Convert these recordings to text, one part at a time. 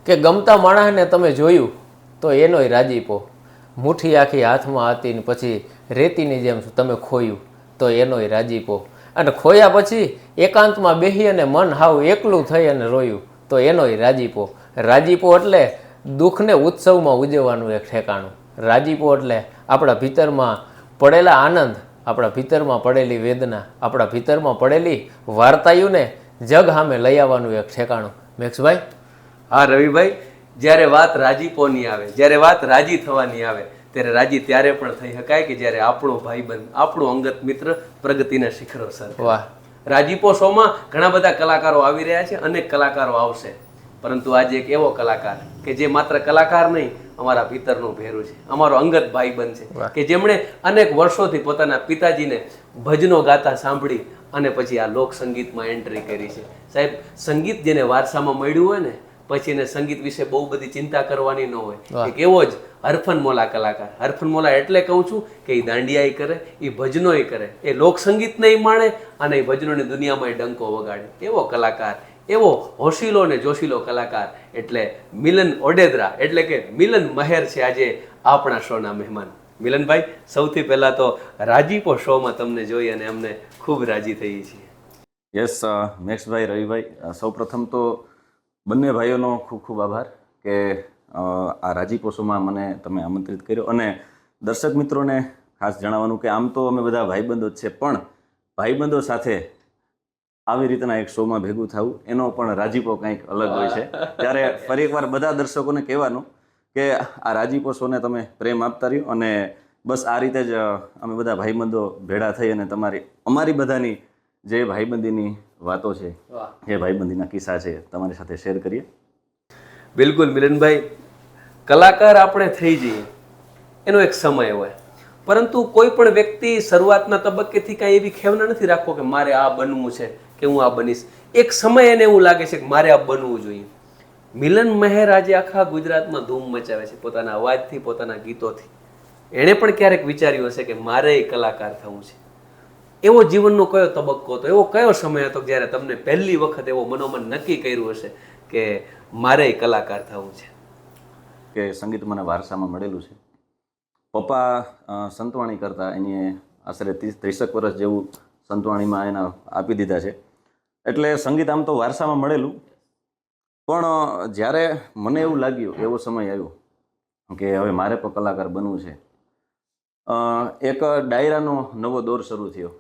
કે ગમતા માણસને તમે જોયું તો એનોય રાજીપો, મુઠ્ઠી આખી હાથમાં હતી ને પછી રેતીની જેમ તમે ખોયું તો એનોય રાજીપો, અને ખોયા પછી એકાંતમાં બેસી અને મન હાવ એકલું થઈ અને રોયું તો એનોય રાજીપો. રાજીપો એટલે દુઃખને ઉત્સવમાં ઉજવવાનું એક ઠેકાણું. રાજીપો એટલે આપણા ભીતરમાં પડેલા આનંદ, આપણા ભીતરમાં પડેલી વેદના, આપણા ભીતરમાં પડેલી વાર્તાઓને જગ સામે લઈ આવવાનું એક ઠેકાણું. મેક્ષભાઈ? હા રવિભાઈ, જ્યારે વાત રાજીપોની આવે, જ્યારે વાત રાજી થવાની આવે, ત્યારે રાજી ત્યારે પણ થઈ શકાય કે જ્યારે આપણો ભાઈબંધ, આપણો અંગત મિત્ર પ્રગતિના શિખરો સર. વાહ! રાજીપો શોમાં ઘણા બધા કલાકારો આવી રહ્યા છે, અનેક કલાકારો આવશે, પરંતુ આજે એક એવો કલાકાર કે જે માત્ર કલાકાર નહીં, અમારા પિતરનું ભેરું છે, અમારો અંગત ભાઈબંધ છે, કે જેમણે અનેક વર્ષોથી પોતાના પિતાજીને ભજનો ગાતા સાંભળી અને પછી આ લોક સંગીતમાં એન્ટ્રી કરી છે. સાહેબ, સંગીત જેને વારસામાં મળ્યું હોય ને, પછી એને સંગીત વિશે બહુ બધી ચિંતા કરવાની ન હોય. એક એવો જ હરફનમોલા કલાકાર. હરફનમોલા એટલે કહું છું કે એ દાંડિયા કરે, એ ભજનોય કરે, એ લોક સંગીતને માણે અને એ ભજનોની દુનિયામાં ડંકો વગાડે. એવો કલાકાર, એવો હોશીલો ને જોશીલો કલાકાર એટલે મિલન ઓડેદરા, એટલે કે મિલન મહેર છે આજે આપણા શોના મહેમાન. મિલનભાઈ, સૌથી પહેલા તો રાજીપો શોમાં તમને જોઈ અને અમને ખૂબ રાજી થઈ છીએ. યસ મેક્ષભાઈ, રવિભાઈ, સૌપ્રથમ તો બંને ભાઈઓનો ખૂબ ખૂબ આભાર કે આ રાજીપો શોમાં મને તમે આમંત્રિત કર્યો. અને દર્શક મિત્રોને ખાસ જણાવવાનું કે આમ તો અમે બધા ભાઈબંધો જ છે, પણ ભાઈબંધો સાથે આવી રીતના એક શોમાં ભેગું થવું એનો પણ રાજીપો કંઈક અલગ હોય છે. ત્યારે ફરી એકવાર બધા દર્શકોને કહેવાનું કે આ રાજીપો શોને તમે પ્રેમ આપતા રહ્યો અને બસ આ રીતે જ અમે બધા ભાઈબંધો ભેળા થઈ અને અમારી બધાની જે ભાઈબંધીની વાતો છે, એ ભાઈબંધીના કિસ્સા છે, તમારી સાથે શેર કરીએ. બિલકુલ મિલનભાઈ, કલાકાર આપણે થઈ જઈએ એનો એક સમય હોય, પરંતુ કોઈ પણ વ્યક્તિ શરૂઆતના તબક્કેથી કાંઈ એવી ખેવના નથી રાખવો કે મારે આ બનવું છે કે હું આ બનીશ. એક સમય એને એવું લાગે છે કે મારે આ બનવું જોઈએ. મિલન મહેર આજે આખા ગુજરાતમાં ધૂમ મચાવે છે પોતાના અવાજથી, પોતાના ગીતોથી. એણે પણ ક્યારેક વિચાર્યું હશે કે મારે કલાકાર થવું છે. એવો જીવનનો કયો તબક્કો હતો, એવો કયો સમય હતો જ્યારે તમને પહેલી વખત એવો મનોમન નક્કી કર્યું હશે કે મારે કલાકાર થવું છે? કે સંગીત મને વારસામાં મળેલું છે. પપ્પા સંતવાણી કરતા, એની આશરે 30 વર્ષ જેવું સંતવાણીમાં એના આપી દીધા છે. એટલે સંગીત આમ તો વારસામાં મળેલું, પણ જ્યારે મને એવું લાગ્યું, એવો સમય આવ્યો કે હવે મારે પણ કલાકાર બનવું છે, એક ડાયરાનો નવો દોર શરૂ થયો.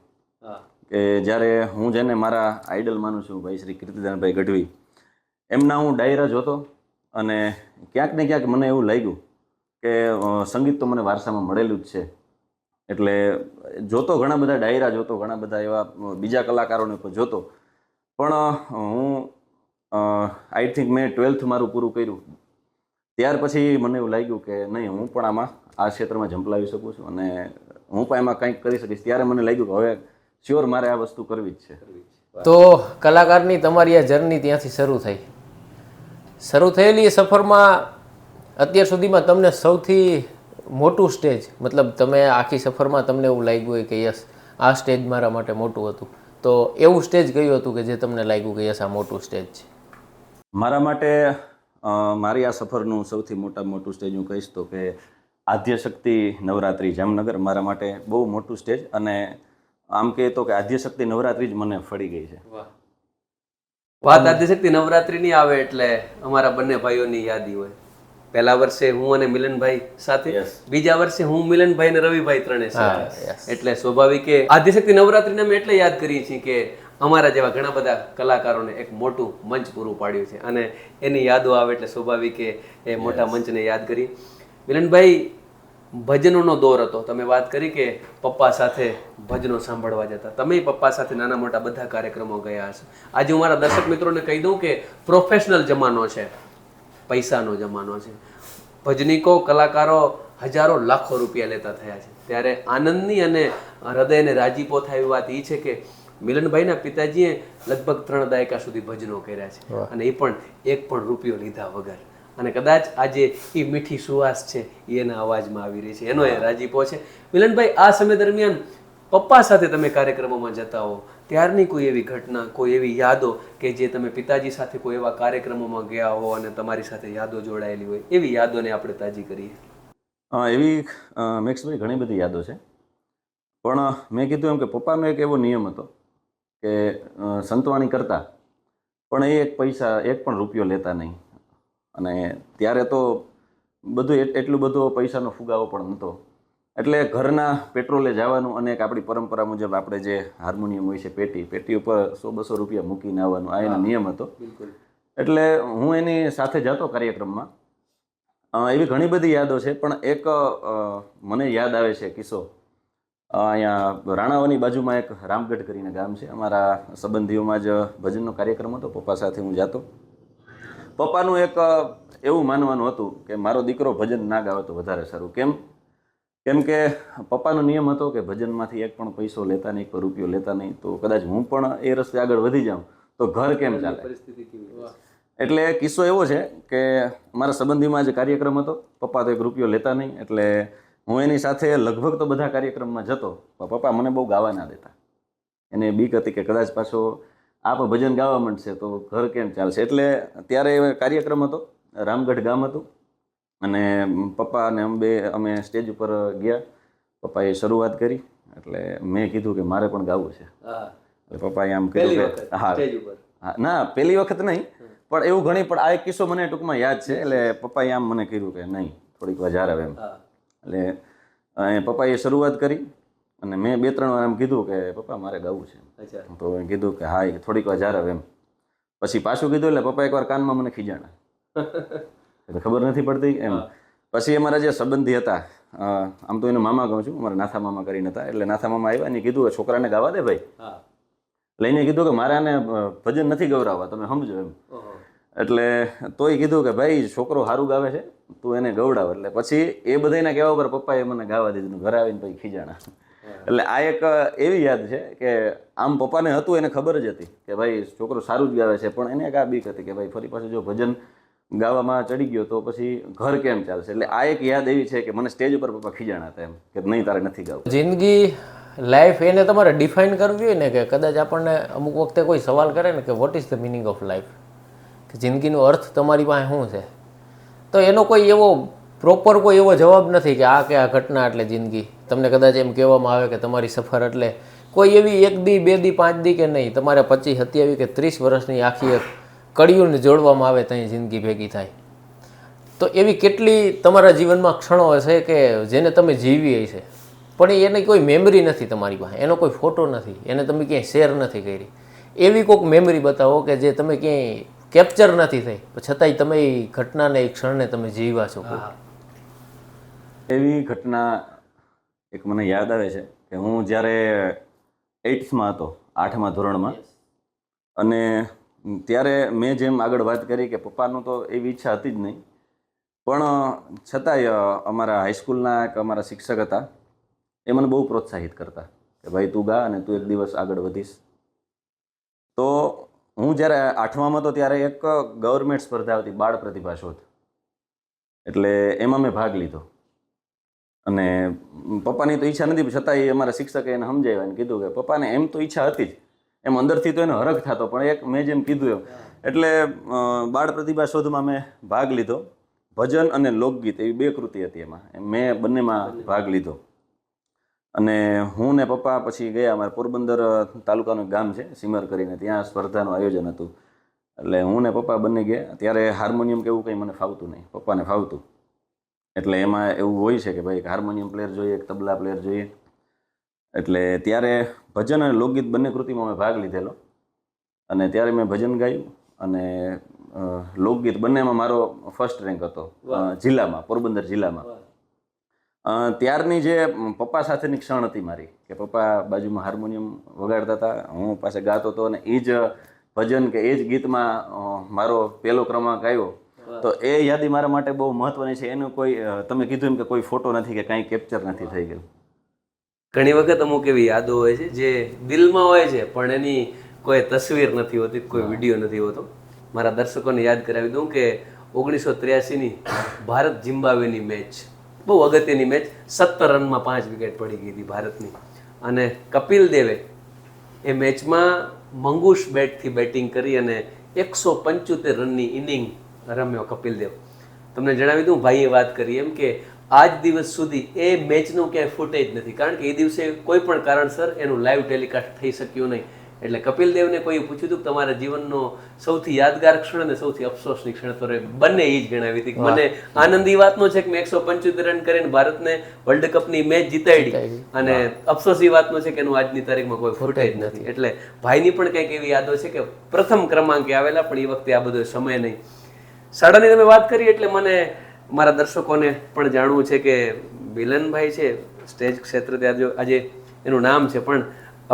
કે જ્યારે હું જેને મારા આઈડલ માનું છું, ભાઈ શ્રી કીર્તિદાનભાઈ ગઢવી, એમના હું ડાયરા જોતો અને ક્યાંક ને ક્યાંક મને એવું લાગ્યું કે સંગીત તો મને વારસામાં મળેલું જ છે. એટલે જોતો ઘણા બધા ડાયરા જોતો, ઘણા બધા એવા બીજા કલાકારોને પણ જોતો, પણ હું આઈ થિંક મેં 12th મારું પૂરું કર્યું ત્યાર પછી મને એવું લાગ્યું કે નહીં, હું પણ આમાં આ ક્ષેત્રમાં ઝંપલાવી શકું છું અને હું પણ એમાં કંઈક કરી શકીશ. ત્યારે મને લાગ્યું કે હવે શ્યોર મારે આ વસ્તુ કરવી જ છે. તો કલાકારની તમારી આ જર્ની ત્યાંથી શરૂ થઈ. શરૂ થયેલી સફરમાં અત્યાર સુધીમાં તમને સૌથી મોટું સ્ટેજ, મતલબ તમે આખી સફરમાં તમને એવું લાગ્યું હોય કે યસ આ સ્ટેજ મારા માટે મોટું હતું, તો એવું સ્ટેજ કયું હતું કે જે તમને લાગ્યું કે યસ આ મોટું સ્ટેજ છે? મારા માટે મારી આ સફરનું સૌથી મોટું સ્ટેજ હું કહીશ તો કે આદ્યશક્તિ નવરાત્રિ જામનગર મારા માટે બહુ મોટું સ્ટેજ. અને આમ કહે તો કે આદ્યશક્તિ નવરાત્રિ જ મને ફળી ગઈ છે. વાત આદ્યશક્તિ નવરાત્રિની આવે એટલે અમારા બંને ભાઈઓની યાદી હોય. પહેલા વર્ષે હું અને મિલનભાઈ સાથે, બીજા વર્ષે હું, મિલનભાઈ અને રવિભાઈ ત્રણે સાથે. એટલે સ્વાભાવિક કે આદ્યશક્તિ નવરાત્રિને અમે એટલે યાદ કરીએ છીએ કે અમારા જેવા ઘણા બધા કલાકારોને એક મોટું મંચ પૂરું પાડ્યું છે અને એની યાદો આવે એટલે સ્વાભાવિક કે એ મોટા મંચને યાદ કરી. મિલનભાઈ, ભજનોનો દોર હતો. તમે વાત કરી કે પપ્પા સાથે ભજનો સાંભળવા જતા, તમે પપ્પા સાથે નાના મોટા બધા કાર્યક્રમો ગયા હશે. આજે હું મારા દર્શક મિત્રોને કહી દઉં કે પ્રોફેશનલ જમાનો છે, પૈસાનો જમાનો છે. ભજનીકો, કલાકારો હજારો લાખો રૂપિયા લેતા થયા છે. ત્યારે આનંદની અને હૃદયને રાજીપો થાય એવી વાત એ છે કે મિલનભાઈના પિતાજીએ લગભગ 3 દાયકા સુધી ભજનો કર્યા છે અને એ પણ એક પણ રૂપિયો લીધા વગર. અને કદાચ આજે એ મીઠી સુવાસ છે એ એના અવાજમાં આવી રહી છે, એનો એ રાજીપો છે. મિલનભાઈ, આ સમય દરમિયાન પપ્પા સાથે તમે કાર્યક્રમોમાં જતા હો ત્યારની કોઈ એવી ઘટના, કોઈ એવી યાદો કે જે તમે પિતાજી સાથે કોઈ એવા કાર્યક્રમોમાં ગયા હો અને તમારી સાથે યાદો જોડાયેલી હોય, એવી યાદોને આપણે તાજી કરીએ. એવી મેક્સભાઈ ઘણી બધી યાદો છે, પણ મેં કીધું એમ કે પપ્પાનો એક એવો નિયમ હતો કે સંતવાણી કરતા પણ એ એક પણ રૂપિયો લેતા નહીં. અને ત્યારે તો બધું એટલું બધો પૈસાનો ફુગાવો પણ નહોતો, એટલે ઘરના પેટ્રોલે જવાનું અને એક આપણી પરંપરા મુજબ આપણે જે હાર્મોનિયમ હોય છે પેટી ઉપર 100-200 રૂપિયા મૂકીને આવવાનું, આ એનો નિયમ હતો. એટલે હું એની સાથે જતો કાર્યક્રમમાં. એવી ઘણી બધી યાદો છે, પણ એક મને યાદ આવે છે કિસ્સો. અહીંયા રાણાવાની બાજુમાં એક રામગઢ કરીને ગામ છે, અમારા સંબંધીઓમાં જ ભજનનો કાર્યક્રમ હતો, પપ્પા સાથે હું જાતો. પપ્પાનું એક એવું માનવાનું હતું કે મારો દીકરો ભજન ના ગાવે તો વધારે સારું. કેમ કે પપ્પાનો નિયમ હતો કે ભજનમાંથી એક પણ પૈસો લેતા નહીં, કોઈ રૂપિયો લેતા નહીં, તો કદાચ હું પણ એ રસ્તે આગળ વધી જાઉં તો ઘર કેમ ચાલે. એટલે કિસ્સો એવો છે કે મારા સંબંધીમાં જે કાર્યક્રમ હતો, પપ્પા તો એક રૂપિયો લેતા નહીં, એટલે હું એની સાથે લગભગ તો બધા કાર્યક્રમમાં જતો, પણ પપ્પા મને બહુ ગાવા ના દેતા. એને બીક હતી કે કદાચ પાછો આપ ભજન ગાવા માંડશે તો ઘર કેમ ચાલશે. એટલે ત્યારે કાર્યક્રમ હતો, રામગઢ ગામ હતું, અને પપ્પા અને અમે સ્ટેજ ઉપર ગયા. પપ્પાએ શરૂઆત કરી, એટલે મેં કીધું કે મારે પણ ગાવું છે. એટલે પપ્પાએ આમ કીધું કે હા, ના પહેલી વખત નહીં, પણ એવું ઘણી, પણ આ એક કિસ્સો મને ટૂંકમાં યાદ છે. એટલે પપ્પાએ આમ મને કીધું કે નહીં, થોડીક વાર આવે એમ. એટલે પપ્પાએ શરૂઆત કરી અને મેં 2-3 વાર એમ કીધું કે પપ્પા મારે ગાવું છે. તો મેં કીધું કે હા, થોડીક વાર આવે એમ. પછી પાછું કીધું, એટલે પપ્પા એકવાર કાનમાં મને ખીજાણા, એટલે ખબર નથી પડતી એમ. પછી અમારા જે સંબંધી હતા, આમ તો એને મામા કહું છું, અમારા નાથા મામા કરીને હતા, એટલે નાથા મામા આવ્યા ને કીધું કે છોકરાને ગાવા દે ભાઈ. લઈને કીધું કે મારે આને ભજન નથી ગવડાવવા, તમે સમજો એમ. એટલે તોય કીધું કે ભાઈ છોકરો સારું ગાવે છે, તું એને ગવડાવ. એટલે પછી એ બધાના કહેવા ઉપર પપ્પાએ મને ગાવા દીધું, ઘરે આવીને પછી ખીજાણા. એટલે આ એક એવી યાદ છે કે આમ પપ્પાને હતું, એને ખબર જ હતી કે ભાઈ છોકરો સારું જ ગાવે છે, પણ એને એક આ બીક હતી કે ભાઈ ફરી પાછું જો ભજન ગાવામાં ચડી ગયો તો પછી ઘર કેમ ચાલશે. એટલે આ એક યાદ એવી છે કે મને સ્ટેજ ઉપર પપ્પા ખીજાણા હતા એમ કે નહીં તારે નથી ગાવું. જિંદગી, લાઈફ, એને તમારે ડિફાઇન કરવી હોય ને, કે કદાચ આપણને અમુક વખતે કોઈ સવાલ કરે ને કે what is the meaning of life, કે જિંદગીનો અર્થ તમારી પાસે શું છે, તો એનો કોઈ એવો પ્રોપર કોઈ એવો જવાબ નથી કે આ ઘટના એટલે જિંદગી. તમને કદાચ એમ કહેવામાં આવે કે તમારી સફર એટલે કોઈ એવી 1 દી 2 દી 5 દી કે નહીં, તમારે 25 27 કે 30 વર્ષની આખી એક કડીઓને જોડવામાં આવે ત્યાં જિંદગી ભેગી થાય. તો એવી કેટલી તમારા જીવનમાં ક્ષણો હશે કે જેને તમે જીવી હશે, પણ એની કોઈ મેમરી નથી તમારી પાસે, એનો કોઈ ફોટો નથી, એને તમે ક્યાંય શેર નથી કરી. એવી કોઈક મેમરી બતાવો કે જે તમે ક્યાંય કેપ્ચર નથી થઈ, છતાંય તમે એ ઘટનાને, એ ક્ષણને તમે જીવ્યા છો. એવી ઘટના એક મને યાદ આવે છે કે હું જ્યારે 8થમાં હતો, 8મા ધોરણમાં, અને ત્યારે મેં જેમ આગળ વાત કરી કે પપ્પાનું તો એવી ઈચ્છા હતી જ નહીં, પણ છતાંય અમારા હાઈસ્કૂલના એક અમારા શિક્ષક હતા, એ મને બહુ પ્રોત્સાહિત કરતા કે ભાઈ તું ગા અને તું એક દિવસ આગળ વધીશ. તો હું જ્યારે 8મામાં હતો ત્યારે એક ગવર્મેન્ટ સ્પર્ધા હતી, બાળ પ્રતિભા શોધ, એટલે એમાં મેં ભાગ લીધો. અને પપ્પાની તો ઈચ્છા નથી, છતાંય અમારા શિક્ષકે એને સમજાવ્યા અને કીધું કે પપ્પાને એમ તો ઈચ્છા હતી જ, એમ અંદરથી તો એને હરખ થતો, પણ એક મેં જેમ કીધું એમ. એટલે બાળ પ્રતિભા શોધમાં મેં ભાગ લીધો. ભજન અને લોકગીત એવી 2 કૃતિ હતી, એમાં મેં બંનેમાં ભાગ લીધો. અને હું ને પપ્પા પછી ગયા, અમારે પોરબંદર તાલુકાનું ગામ છે સિમર કરીને, ત્યાં સ્પર્ધાનું આયોજન હતું. એટલે હું ને પપ્પા બંને ગયા. ત્યારે હાર્મોનિયમ કે એવું કંઈ મને ફાવતું નહીં, પપ્પાને ફાવતું. એટલે એમાં એવું હોય છે કે ભાઈ એક હાર્મોનિયમ પ્લેયર જોઈએ, એક તબલા પ્લેયર જોઈએ. એટલે ત્યારે ભજન અને લોકગીત બંને કૃતિમાં મેં ભાગ લીધેલો, અને ત્યારે મેં ભજન ગાયું અને લોકગીત બંનેમાં મારો ફર્સ્ટ રેન્ક હતો જિલ્લામાં, પોરબંદર જિલ્લામાં. ત્યારની જે પપ્પા સાથેની ક્ષણ હતી મારી, કે પપ્પા બાજુમાં હાર્મોનિયમ વગાડતા હતા, હું પાસે ગાતો હતો, અને એ જ ભજન કે એ જ ગીતમાં મારો પહેલો ક્રમાંક આવ્યો. તો એ યાદી મારા માટે બહુ મહત્વની છે. એનું કોઈ, તમે કીધું એમ કે કોઈ ફોટો નથી કે કાંઈ કેપ્ચર નથી થઈ ગયું. ઘણી વખત અમુક એવી યાદો હોય છે જે દિલમાં હોય છે, પણ એની કોઈ તસવીર નથી હોતી, કોઈ વિડીયો નથી હોતો. મારા દર્શકોને યાદ કરાવી દઉં કે 1983ની ભારત ઝિમ્બાબ્વેની મેચ, બહુ અગત્યની મેચ, 17 રનમાં 5 વિકેટ પડી ગઈ હતી ભારતની. અને કપિલ દેવે એ મેચમાં મંગુશ બેટથી બેટિંગ કરી અને 175 રનની ઇનિંગ રમ્યો કપિલ દેવ. તમને જણાવી દઉં, ભાઈએ વાત કરી એમ કે આજ દિવસ સુધી એ મેચનું ક્યાંય ફૂટેજ નથી, કારણ કે એ દિવસે કોઈ પણ કારણસર એનું લાઈવ ટેલિકાસ્ટ થઈ શક્યું નહીં. એટલે કપિલ દેવને કોઈ પૂછ્યું હતું કે તમારા જીવનનો સૌથી યાદગાર ક્ષણ અને સૌથી અફસોસની ક્ષણ, તો બંને એ જ ગણાવી હતી. મને આનંદ એ વાતનો છે કે મેં 175 રન કરીને ભારતને વર્લ્ડ કપની મેચ જીતાડી, અને અફસોસ એ વાતનો છે કે એનું આજની તારીખમાં કોઈ ફૂટેજ નથી. એટલે ભાઈની પણ કંઈક એવી યાદો છે કે પ્રથમ ક્રમાંકે આવેલા, પણ એ વખતે આ બધો સમય નહીં. શાળાની તમે વાત કરી એટલે મને મારા દર્શકોને પણ જાણવું છે કે મિલનભાઈ છે સ્ટેજ ક્ષેત્રે આજે એનું નામ છે, પણ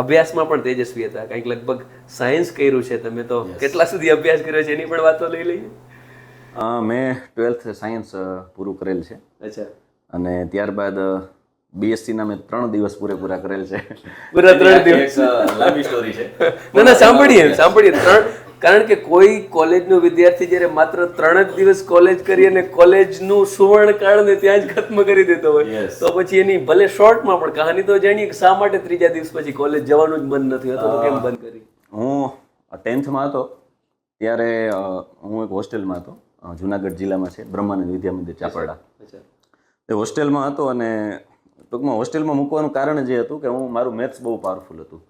અભ્યાસમાં પણ તેજસ્વી હતા. કંઈક લગભગ સાયન્સ કર્યું છે તમે, તો કેટલા સુધી અભ્યાસ કર્યો છે એની પણ વાતો લઈ લઈએ. મેં 12th સાયન્સ પૂરું કરેલ છે. અચ્છા. અને ત્યારબાદ બીએસસી ના મેં 3 દિવસ પૂરેપૂરા કરેલ છે. પૂરા 3 દિવસ? લાંબી સ્ટોરી છે. ના સાંભળીએ. કારણ કે કોઈ કોલેજનો વિદ્યાર્થી જ્યારે માત્ર 3 જ દિવસ કોલેજ કરી અને કોલેજનું સુવર્ણકાળને ત્યાં જ ખત્મ કરી દેતો હોય, તો પછી એની ભલે શોર્ટમાં પણ કહાની તો જાણીએ કે શા માટે 3જા દિવસ પછી કોલેજ જવાનું જ મન નથી હોતું, તો કેમ બંધ કરી? હું 10thમાં હતો ત્યારે હું એક હોસ્ટેલમાં હતો, જુનાગઢ જિલ્લામાં છે, બ્રહ્માનંદ વિદ્યા મંદિર ચાપરડા. એ હોસ્ટેલમાં હતો અને ટૂંકમાં હોસ્ટેલમાં મૂકવાનું કારણ જે હતું કે મારું મેથ્સ બહુ પાવરફુલ હતું.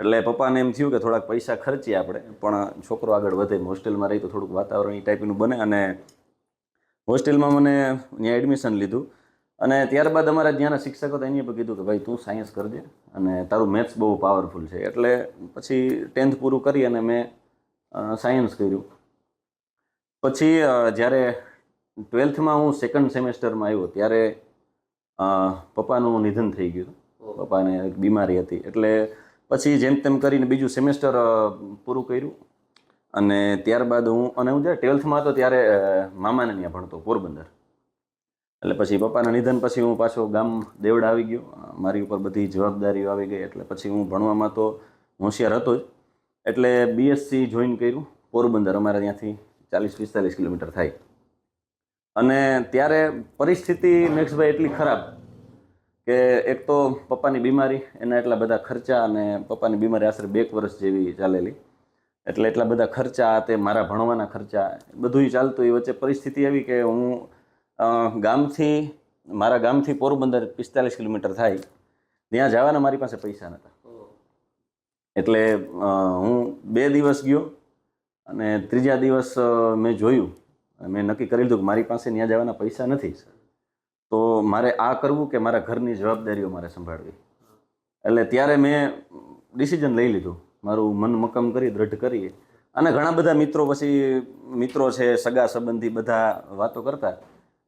એટલે પપ્પાને એમ થયું કે થોડાક પૈસા ખર્ચીએ આપણે, પણ છોકરો આગળ વધે. હોસ્ટેલમાં રહી તો થોડુંક વાતાવરણ એ ટાઈપનું બને, અને હોસ્ટેલમાં મને ત્યાં એડમિશન લીધું. અને ત્યારબાદ અમારા જ્યાંના શિક્ષકો હતા એને પણ કીધું કે ભાઈ તું સાયન્સ કરજે અને તારું મેથ્સ બહુ પાવરફુલ છે. એટલે પછી 10th પૂરું કરી અને મેં સાયન્સ કર્યું. પછી જ્યારે 12thમાં હું 2nd સેમેસ્ટરમાં આવ્યો ત્યારે પપ્પાનું નિધન થઈ ગયું. પપ્પાને એક બીમારી હતી, એટલે પછી જેમ તેમ કરીને બીજું સેમેસ્ટર પૂરું કર્યું. અને ત્યારબાદ હું જ્યારે 12thમાં હતો ત્યારે મામાને ત્યાં ભણતો પોરબંદર. એટલે પછી પપ્પાના નિધન પછી હું પાછો ગામ દેવડા આવી ગયો, મારી ઉપર બધી જવાબદારીઓ આવી ગઈ. એટલે પછી હું ભણવામાં તો હોશિયાર હતો જ, એટલે બીએસસી જોઈન કર્યું પોરબંદર. અમારા ત્યાંથી 40-45 કિલોમીટર થાય. અને ત્યારે પરિસ્થિતિ મેક્સભાઈ એટલી ખરાબ કે એક તો પપ્પાની બીમારી, એના એટલા બધા ખર્ચા, અને પપ્પાની બીમારી આશરે 2 વર્ષ જેવી ચાલેલી, એટલે એટલા બધા ખર્ચા, તે મારા ભણવાના ખર્ચા, બધું ચાલતું. એ વચ્ચે પરિસ્થિતિ એવી કે હું મારા ગામથી પોરબંદર 45 કિલોમીટર થાય, ત્યાં જવાના મારી પાસે પૈસા નહોતા. એટલે હું 2 દિવસ ગયો અને 3જા દિવસ મેં જોયું, મેં નક્કી કરી લીધું કે મારી પાસે ત્યાં જવાના પૈસા નથી, તો મારે આ કરવું કે મારા ઘરની જવાબદારીઓ મારે સંભાળવી. એટલે ત્યારે મેં ડિસિઝન લઈ લીધું, મારું મન મક્કમ કરી, દ્રઢ કરી. અને ઘણા બધા મિત્રો છે, સગા સંબંધી, બધા વાતો કરતા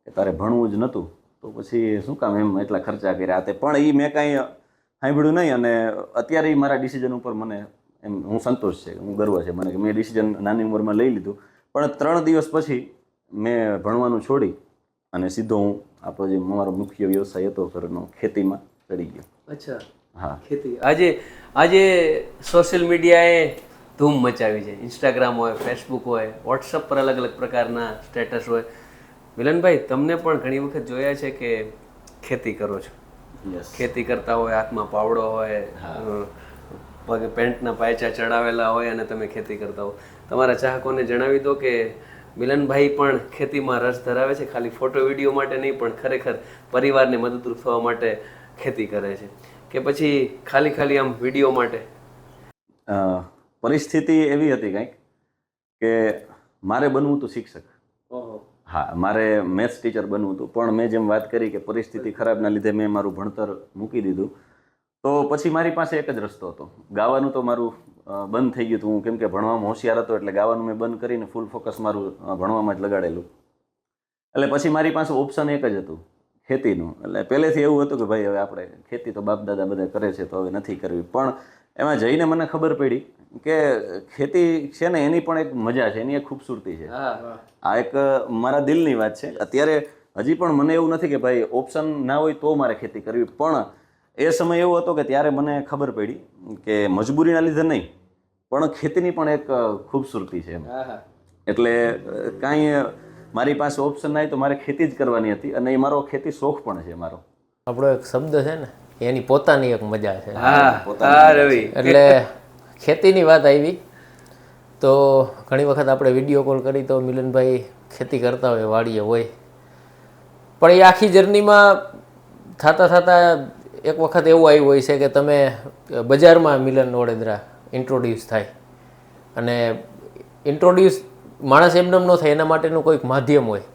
કે તારે ભણવું જ નહોતું તો પછી શું કામ એમ એટલા ખર્ચા કર્યા તે, પણ એ મેં કાંઈ સાંભળ્યું નહીં. અને અત્યારે એ મારા ડિસિઝન ઉપર મને એમ હું સંતોષ છે, હું ગર્વ છે મને કે મેં ડિસિઝન નાની ઉંમરમાં લઈ લીધું. પણ 3 દિવસ પછી મેં ભણવાનું છોડી અને સીધો હું આપણો જે મારો મુખ્ય વ્યવસાય હતો ઘરનો, ખેતીમાં ચડી ગયો. અચ્છા. હા, ખેતી. આજે સોશિયલ મીડિયાએ ધૂમ મચાવી છે. ઇન્સ્ટાગ્રામ હોય, ફેસબુક હોય, વોટ્સઅપ પર અલગ અલગ પ્રકારના સ્ટેટસ હોય. મિલનભાઈ, તમને પણ ઘણી વખત જોયા છે કે ખેતી કરો છો. ખેતી કરતા હોય, હાથમાં પાવડો હોય, પગે પેન્ટના પાયચા ચડાવેલા હોય અને તમે ખેતી કરતા હો. તમારા ચાહકોને જણાવી દો કે મિલનભાઈ પણ ખેતીમાં રસ ધરાવે છે, ખાલી ફોટો વિડીયો માટે નહીં, પણ ખરેખર પરિવારને મદદરૂપ થવા માટે ખેતી કરે છે, કે પછી ખાલી આમ વિડીયો માટે? પરિસ્થિતિ એવી હતી કંઈક કે મારે બનવું હતું શિક્ષક. હા, મારે મેથ્સ ટીચર બનવું હતું, પણ મેં જેમ વાત કરી કે પરિસ્થિતિ ખરાબના લીધે મેં મારું ભણતર મૂકી દીધું. તો પછી મારી પાસે એક જ રસ્તો હતો, ગાવાનું તો મારું બંધ થઈ ગયું હતું. હું કેમ કે ભણવામાં હોશિયાર હતો એટલે ગાવાનું મેં બંધ કરીને ફૂલ ફોકસ મારું ભણવામાં જ લગાડેલું. એટલે પછી મારી પાસે ઓપ્શન એક જ હતું, ખેતીનું. એટલે પહેલેથી એવું હતું કે ભાઈ હવે આપણે ખેતી તો બાપ દાદા બધા કરે છે તો હવે નથી કરવી. પણ એમાં જઈને મને ખબર પડી કે ખેતી છે ને એની પણ એક મજા છે, એની એક ખૂબસૂરતી છે. આ એક મારા દિલની વાત છે. અત્યારે હજી પણ મને એવું નથી કે ભાઈ ઓપ્શન ના હોય તો મારે ખેતી કરવી, પણ એ સમય એવો હતો કે ત્યારે મને ખબર પડી કે મજબૂરીના લીધે નહીં, પણ ખેતીની પણ એક ખૂબસૂરતી છે એમ. એટલે કાંઈ મારી પાસે ઓપ્શન ના હોય તો મારે ખેતી જ કરવાની હતી, અને એ મારો ખેતી શોખ પણ છે મારો. આપણો એક શબ્દ છે ને એની પોતાની એક મજા છે. હા રવિ, એટલે ખેતીની વાત આવી તો ઘણી વખત આપણે વિડીયો કોલ કરી તો મિલનભાઈ ખેતી કરતા હોય, વાડીએ હોય, પણ એ આખી જર્નીમાં થતાં થતાં એક વખત એવું આવ્યું હોય છે કે તમે બજારમાં મિલન વડોદરા ઇન્ટ્રોડ્યુસ થાય, અને ઇન્ટ્રોડ્યુસ માણસ એમને ન થાય એના માટેનું કોઈક માધ્યમ હોય.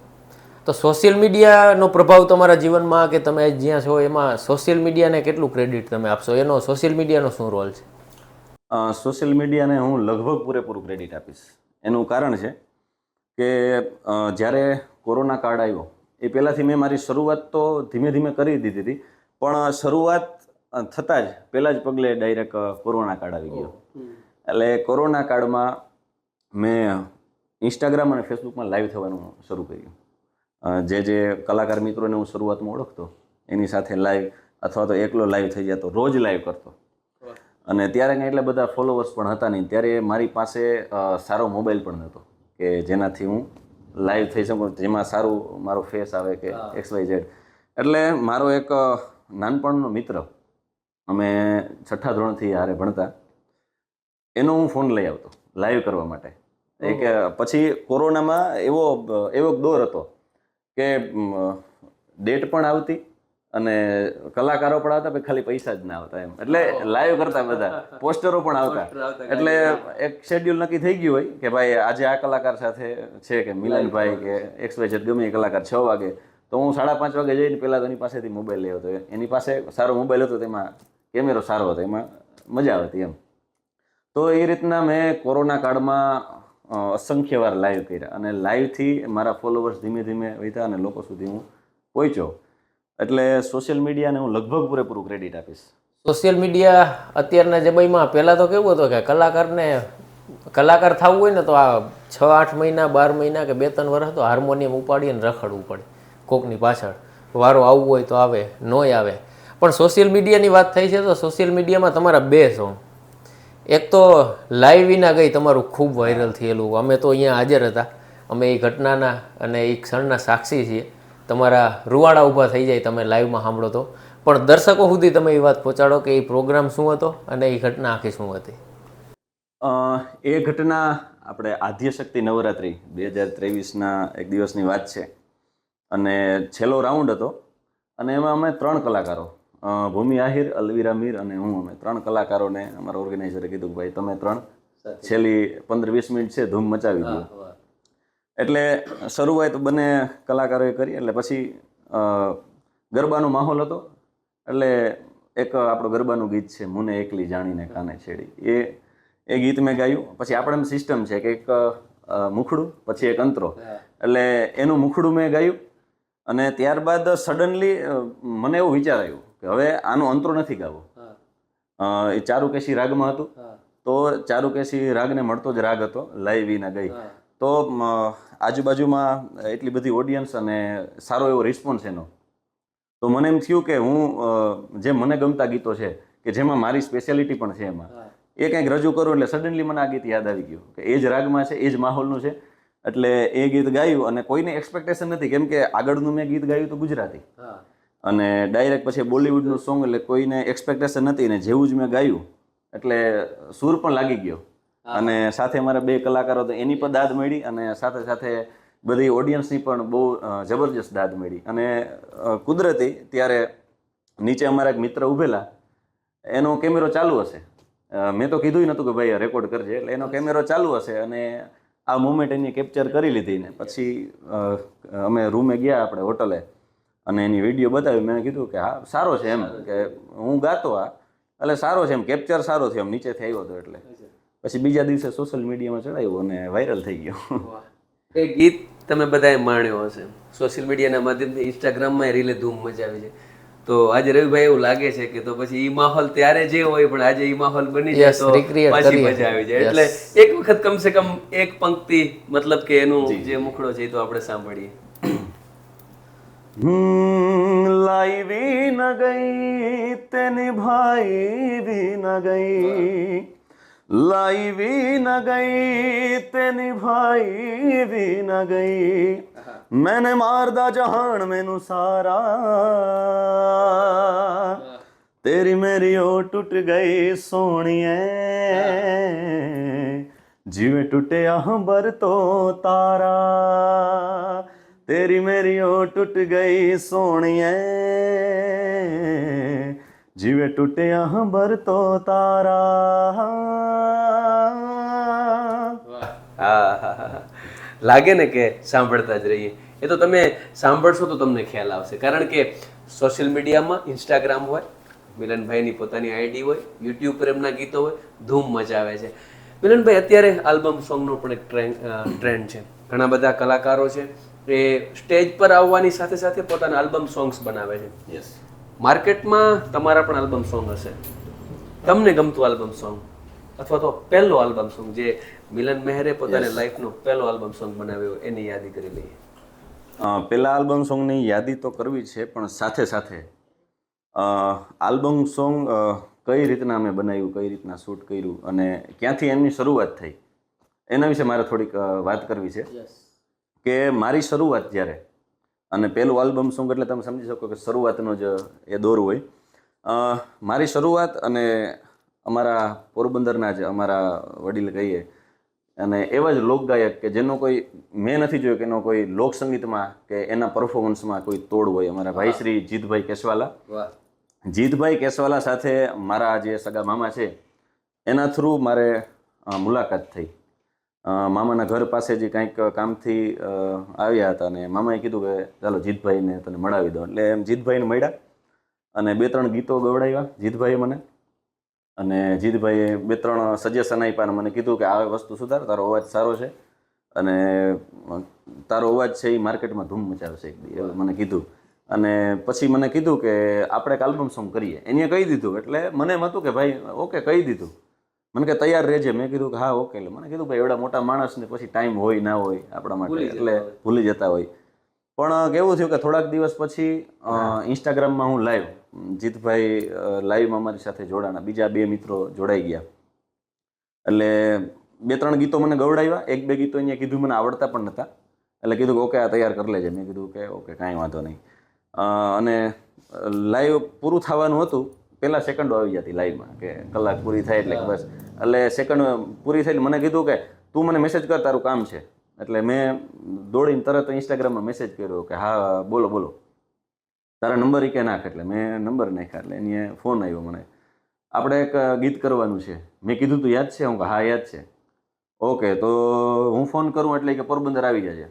તો સોશિયલ મીડિયાનો પ્રભાવ તમારા જીવનમાં કે તમે જ્યાં છો એમાં સોશિયલ મીડિયાને કેટલું ક્રેડિટ તમે આપશો? એનો સોશિયલ મીડિયાનો શું રોલ છે? સોશિયલ મીડિયાને હું લગભગ પૂરેપૂરું ક્રેડિટ આપીશ. એનું કારણ છે કે જ્યારે કોરોના કાળ આવ્યો એ પહેલાંથી મેં મારી શરૂઆત તો ધીમે ધીમે કરી દીધી હતી, પણ શરૂઆત થતાં જ પહેલાં જ પગલે ડાયરેક્ટ કોરોના કાળ આવી ગયો. એટલે કોરોના કાળમાં મેં ઇન્સ્ટાગ્રામ અને ફેસબુકમાં લાઈવ થવાનું શરૂ કર્યું. જે કલાકાર મિત્રોને હું શરૂઆતમાં ઓળખતો એની સાથે લાઈવ અથવા તો એકલો લાઈવ થઈ જતો, રોજ લાઈવ કરતો. અને ત્યારે કંઈ એટલા બધા ફોલોવર્સ પણ હતા નહીં. ત્યારે મારી પાસે સારો મોબાઈલ પણ નહોતો કે જેનાથી હું લાઈવ થઈ શકું, જેમાં સારું મારો ફેસ આવે કે XYZ. એટલે મારો એક નાનપણનો મિત્ર, અમે 6ઠા ધોરણથી હારે ભણતા, એનો હું ફોન લઈ આવતો લાઈવ કરવા માટે. પછી કોરોનામાં એવો દોર હતો કે ડેટ પણ આવતી અને કલાકારો પણ આવતા, પણ ખાલી પૈસા જ ના આવતા એમ. એટલે લાઈવ કરતા બધા, પોસ્ટરો પણ આવતા. એટલે એક શેડ્યુલ નક્કી થઈ ગયું હોય કે ભાઈ આજે આ કલાકાર સાથે છે કે મિલનભાઈ કે XYZ ગમે એ કલાકાર 6 વાગે, તો હું 5:30 વાગે જઈને પહેલાં તો એની પાસેથી મોબાઈલ લઈ આવતો. એની પાસે સારો મોબાઈલ હતો, તેમાં કેમેરો સારો હતો, એમાં મજા આવતી એમ. તો એ રીતના મેં કોરોના કાળમાં અસંખ્ય વાર લાઈવ કર્યા, અને લાઈવથી મારા ફોલોવર્સ ધીમે ધીમે વધ્યા અને લોકો સુધી હું પહોંચ્યો. એટલે સોશિયલ મીડિયાને હું લગભગ પૂરેપૂરું ક્રેડિટ આપીશ. સોશિયલ મીડિયા અત્યારના જમાનામાં પહેલાં તો કેવું હતું કે કલાકારને કલાકાર થવું હોય ને તો આ 6-8 મહિના 12 મહિના કે 2-3 વર્ષ તો હાર્મોનિયમ ઉપાડીને રખડવું પડે કોકની પાછળ. વારો આવવું હોય તો આવે, નોય આવે. પણ સોશિયલ મીડિયાની વાત થઈ છે તો સોશિયલ મીડિયામાં તમારા 2 સોંગ, એક તો લાઈવ વિના ગઈ તમારું ખૂબ વાયરલ થયેલું, અમે તો અહીંયા હાજર હતા, અમે એ ઘટનાના અને એ ક્ષણના સાક્ષી છીએ. તમારા રૂવાડા ઊભા થઈ જાય તમે લાઈવમાં સાંભળો તો. પણ દર્શકો સુધી તમે એ વાત પહોંચાડો કે એ પ્રોગ્રામ શું હતો અને એ ઘટના આખી શું હતી? એ ઘટના આપણે આદ્યશક્તિ નવરાત્રિ 2023ના એક દિવસની વાત છે, અને છેલ્લો રાઉન્ડ હતો, અને એમાં અમે 3 કલાકારો, ભૂમિ આહિર, અલવીરા મીર અને હું, અમે 3 કલાકારોને અમારા ઓર્ગેનાઇઝરે કીધું કે ભાઈ તમે 3 છેલ્લી 15-20 મિનિટ છે ધૂમ મચાવી દો. એટલે શરૂઆત બંને કલાકારોએ કરી. એટલે પછી ગરબાનો માહોલ હતો. એટલે એક આપણું ગરબાનું ગીત છે મુને એકલી જાણીને કાને છેડી, એ ગીત મેં ગાયું. પછી આપણે સિસ્ટમ છે કે એક મુખડું પછી એક અંતરો, એટલે એનું મુખડું મેં ગાયું. અને ત્યારબાદ સડનલી મને એવું વિચાર આવ્યું કે હવે આનો અંતરો નથી ગાવો. એ ચારુકેશી રાગમાં હતું, તો ચારુકેશી રાગને મળતો જ રાગ હતો, લાઈ વિના ગઈ. તો આજુબાજુમાં એટલી બધી ઓડિયન્સ અને સારો એવો રિસ્પોન્સ એનો, તો મને એમ થયું કે હું જે મને ગમતા ગીતો છે કે જેમાં મારી સ્પેશિયાલિટી પણ છે એમાં એ કંઈક રજૂ કરું. એટલે સડનલી મને આ ગીત યાદ આવી ગયું કે એ જ રાગમાં છે, એ જ માહોલનું છે. એટલે એ ગીત ગાયું, અને કોઈને એક્સપેક્ટેશન નથી, કેમ કે આગળનું મેં ગીત ગાયું તો ગુજરાતી, અને ડાયરેક્ટ પછી બોલિવૂડનું સોંગ, એટલે કોઈને એક્સપેક્ટેશન નથી. ને જેવું જ મેં ગાયું એટલે સૂર પણ લાગી ગયો, અને સાથે મારા 2 કલાકારો તો એની પણ દાદ મળી, અને સાથે સાથે બધી ઓડિયન્સની પણ બહુ જબરજસ્ત દાદ મળી. અને કુદરતી ત્યારે નીચે અમારા એક મિત્ર ઊભેલા, એનો કેમેરો ચાલુ હશે, મેં તો કીધું નહોતું કે ભાઈ રેકોર્ડ કરજે, એટલે એનો કેમેરો ચાલુ હશે અને આ મોમેન્ટ એની કેપ્ચર કરી લીધી. ને પછી અમે રૂમે ગયા આપણે હોટલે, અને એની વિડીયો બતાવી. મેં કીધું કે હા સારો છે એમ, કે હું ગાતો એટલે સારો છે એમ, કેપ્ચર સારો થયો એમ, નીચેથી આવ્યો હતો. એટલે પછી બીજા દિવસે સોશિયલ મીડિયામાં ચડાવ્યું અને વાયરલ થઈ ગયો. એ ગીત તમે બધાએ માણ્યો હશે સોશિયલ મીડિયાના માધ્યમથી, ઇન્સ્ટાગ્રામમાં રીલે ધૂમ મચાવી છે. તો આજે રવિભાઈ એવું લાગે છે કે તો પછી ઈ માહોલ ત્યારે જે હોય પણ આજે ઈ માહોલ બની જાય તો પાછી મજા આવી જાય. એટલે એક વખત કમસે કમ એક પંક્તિ, મતલબ કે એનું જે મુખડો છે એ તો આપણે સાંભળીએ. लाई भी न गई ते निभाई भी न गई, लाई भी न गई ते निभाई भी न गई, मैंने मारदा जहान मैनू सारा, तेरी मेरी ओ टूट गई सोनिए जीवे टूटे अंबर तो तारा तेरी मेरी ओ टूट गई सोनिए जीवे टूटे अंबर तो तारा હા, લાગે ને કે સાંભળતા જ રહીએ. એ તો તમે સાંભળશો તો તમને ખ્યાલ આવશે, કારણ કે સોશિયલ મીડિયામાં ઇન્સ્ટાગ્રામ હોય, મિલનભાઈની પોતાની આઈડી હોય, યુટ્યુબ પર એમના ગીતો હોય, ધૂમ મચાવે છે. મિલનભાઈ, અત્યારે આલ્બમ સોંગનો પણ એક ટ્રેન્ડ છે. ઘણા બધા કલાકારો છે એ સ્ટેજ પર આવવાની સાથે સાથે પોતાના આલ્બમ સોંગ્સ બનાવે છે. યસ માર્કેટમાં તમારા પણ આલ્બમ સોંગ હશે. તમને ગમતું આલ્બમ સોંગ અથવા તો પહેલો આલ્બમ સોંગ જે મિલન મહેરે પોતાની લાઈફનો પહેલો આલ્બમ સોંગ બનાવ્યો એની યાદી કરી લઈએ. પહેલા આલ્બમ સોંગની યાદી તો કરવી છે, પણ સાથે સાથે આલ્બમ સોંગ કઈ રીતના અમે બનાવ્યું, કઈ રીતના શૂટ કર્યું અને ક્યાંથી એમની શરૂઆત થઈ એના વિશે મારે થોડીક વાત કરવી છે. કે મારી શરૂઆત જ્યારે, અને પહેલું આલ્બમ સોંગ એટલે તમે સમજી શકો કે શરૂઆતનો જ એ દોર હોય. મારી શરૂઆત અને અમારા પોરબંદરના જ અમારા વડીલ કહીએ અને એવા જ લોકગાયક કે જેનો કોઈ મેં નથી જોયો કે એનો કોઈ લોકસંગીતમાં કે એના પરફોર્મન્સમાં કોઈ તોડ હોય, અમારા ભાઈ શ્રી જીતભાઈ કેસવાલા. જીતભાઈ કેસવાલા સાથે મારા જે સગા મામા છે એના થ્રુ મારે મુલાકાત થઈ. મામાના ઘર પાસે જે કંઈક કામથી આવ્યા હતા અને મામાએ કીધું કે ચાલો જીતભાઈને તને મળાવી દો. એટલે એમ જીતભાઈને મળ્યા અને 2-3 ગીતો ગવડાવ્યા જીતભાઈએ મને. અને જીતભાઈએ 2-3 સજેશન આપ્યા અને મને કીધું કે આ વસ્તુ સુધાર, તારો અવાજ સારો છે અને તારો અવાજ છે એ માર્કેટમાં ધૂમ મચાવશે એવું મને કીધું. અને પછી મને કીધું કે આપણે એક આલ્બમ સોંગ કરીએ. એને કહી દીધું એટલે મને એમ હતું કે ભાઈ ઓકે કહી દીધું. મને કે તૈયાર રહેજે. મેં કીધું કે હા ઓકે. એટલે મને કીધું ભાઈ એવડા મોટા માણસને પછી ટાઈમ હોય ના હોય આપણા માટે, એટલે ભૂલી જતા હોય. પણ કેવું થયું કે થોડાક દિવસ પછી ઇન્સ્ટાગ્રામમાં હું લાઈવ, જીતભાઈ લાઈવમાં મારી સાથે જોડાણા, બીજા 2 મિત્રો જોડાઈ ગયા. એટલે 2-3 ગીતો મને ગવડાવ્યા. 1-2 ગીતો અહીંયા કીધું મને આવડતા પણ નહોતા, એટલે કીધું કે ઓકે આ તૈયાર કરી લેજે. મેં કીધું કે ઓકે કાંઈ વાંધો નહીં. અને લાઈવ પૂરું થવાનું હતું, પહેલાં સેકન્ડો આવી જતી લાઈવમાં કે કલાક પૂરી થાય એટલે બસ. એટલે સેકન્ડ પૂરી થઈ મને કીધું કે તું મને મેસેજ કર, તારું કામ છે. એટલે મેં દોડીને તરત ઇન્સ્ટાગ્રામમાં મેસેજ કર્યો કે હા બોલો બોલો, તારા નંબર કે નાખ. એટલે મેં નંબર નાખ્યા. એટલે એની ફોન આવ્યો મને, આપણે એક ગીત કરવાનું છે. મેં કીધું તું યાદ છે? હું કે હા યાદ છે. ઓકે તો હું ફોન કરું એટલે કે પોરબંદર આવી જજે.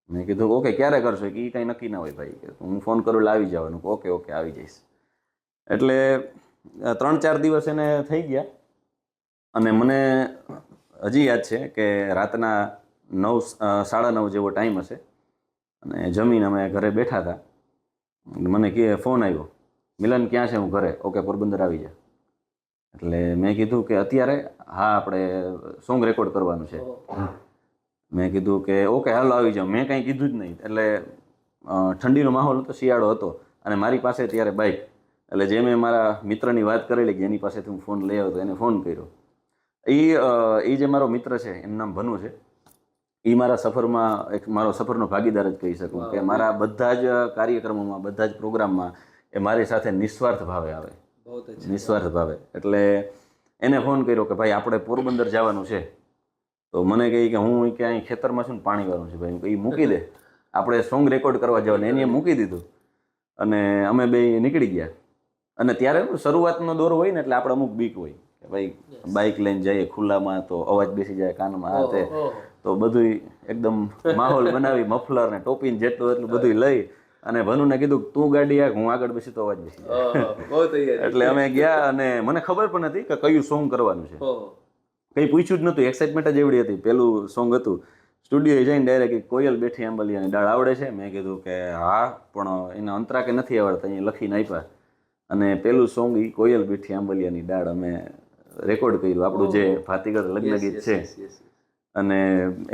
મેં કીધું ઓકે ક્યારે કરશો? કે એ કાંઈ નક્કી ના હોય ભાઈ, કે હું ફોન કરું એટલે આવી જવાનું. ઓકે ઓકે આવી જઈશ. એટલે 3-4 દિવસ એને થઈ ગયા અને મને હજી યાદ છે કે રાતના 9-9:30 જેવો ટાઈમ હશે અને જમીને અમે ઘરે બેઠા હતા. મને કે ફોન આવ્યો, મિલન ક્યાં છે? હું ઘરે. ઓકે પોરબંદર આવી જા. એટલે મેં કીધું કે અત્યારે? હા આપણે સોંગ રેકોર્ડ કરવાનું છે. મેં કીધું કે ઓકે હાલો આવી જાઓ. મેં કાંઈ કીધું જ નહીં. એટલે ઠંડીનો માહોલ હતો, શિયાળો હતો અને મારી પાસે ત્યારે બાઇક. એટલે જે મેં મારા મિત્રની વાત કરેલી કે એની પાસેથી હું ફોન લઈ આવ્યો તો એને ફોન કર્યો. એ જે મારો મિત્ર છે એનું નામ ભનુ છે. એ મારા સફરમાં એક મારો સફરનો ભાગીદાર જ કહી શકું કે મારા બધા જ કાર્યક્રમોમાં, બધા જ પ્રોગ્રામમાં એ મારી સાથે નિસ્વાર્થ ભાવે આવે, નિસ્વાર્થ ભાવે. એટલે એને ફોન કર્યો કે ભાઈ આપણે પોરબંદર જવાનું છે. તો મને કહે કે હું ક્યાંય ખેતરમાં છું ને પાણી વાળું છે ભાઈ, એ મૂકી દે, આપણે સોંગ રેકોર્ડ કરવા જવાનું. એને મૂકી દીધું અને અમે 2 નીકળી ગયા. અને ત્યારે શરૂઆતનો દોર હોય ને એટલે આપણે અમુક બીક હોય કે ભાઈ બાઇક લઈને જઈએ ખુલ્લામાં તો અવાજ બેસી જાય કાનમાં, આ તે. તો બધું એકદમ માહોલ બનાવી, મફલર ને ટોપીને જેટલું એટલું બધું લઈ અને ભનુને કીધું તું ગાડી આગ, હું આગળ બેસી તો અવાજ બેસી જાય. એટલે અમે ગયા અને મને ખબર પણ નથી કે કયું સોંગ કરવાનું છે. કંઈ પૂછ્યું જ નહોતું, એક્સાઇટમેન્ટ જ એવડી હતી. પહેલું સોંગ હતું. સ્ટુડિયોએ જઈને ડાયરેક્ટ કોયલ બેઠી આંબલિયાની ડાળ આવડે છે? મેં કીધું કે હા, પણ એના અંતરા કે નથી આવડતા, અહીંયા લખીને આપ્યા. અને પહેલું સોંગ એ કોયલ બેઠી આંબલિયાની ડાળ અમે રેકોર્ડ કર્યું, આપણું જે ભાતીગળ લગ્ન ગીત છે. અને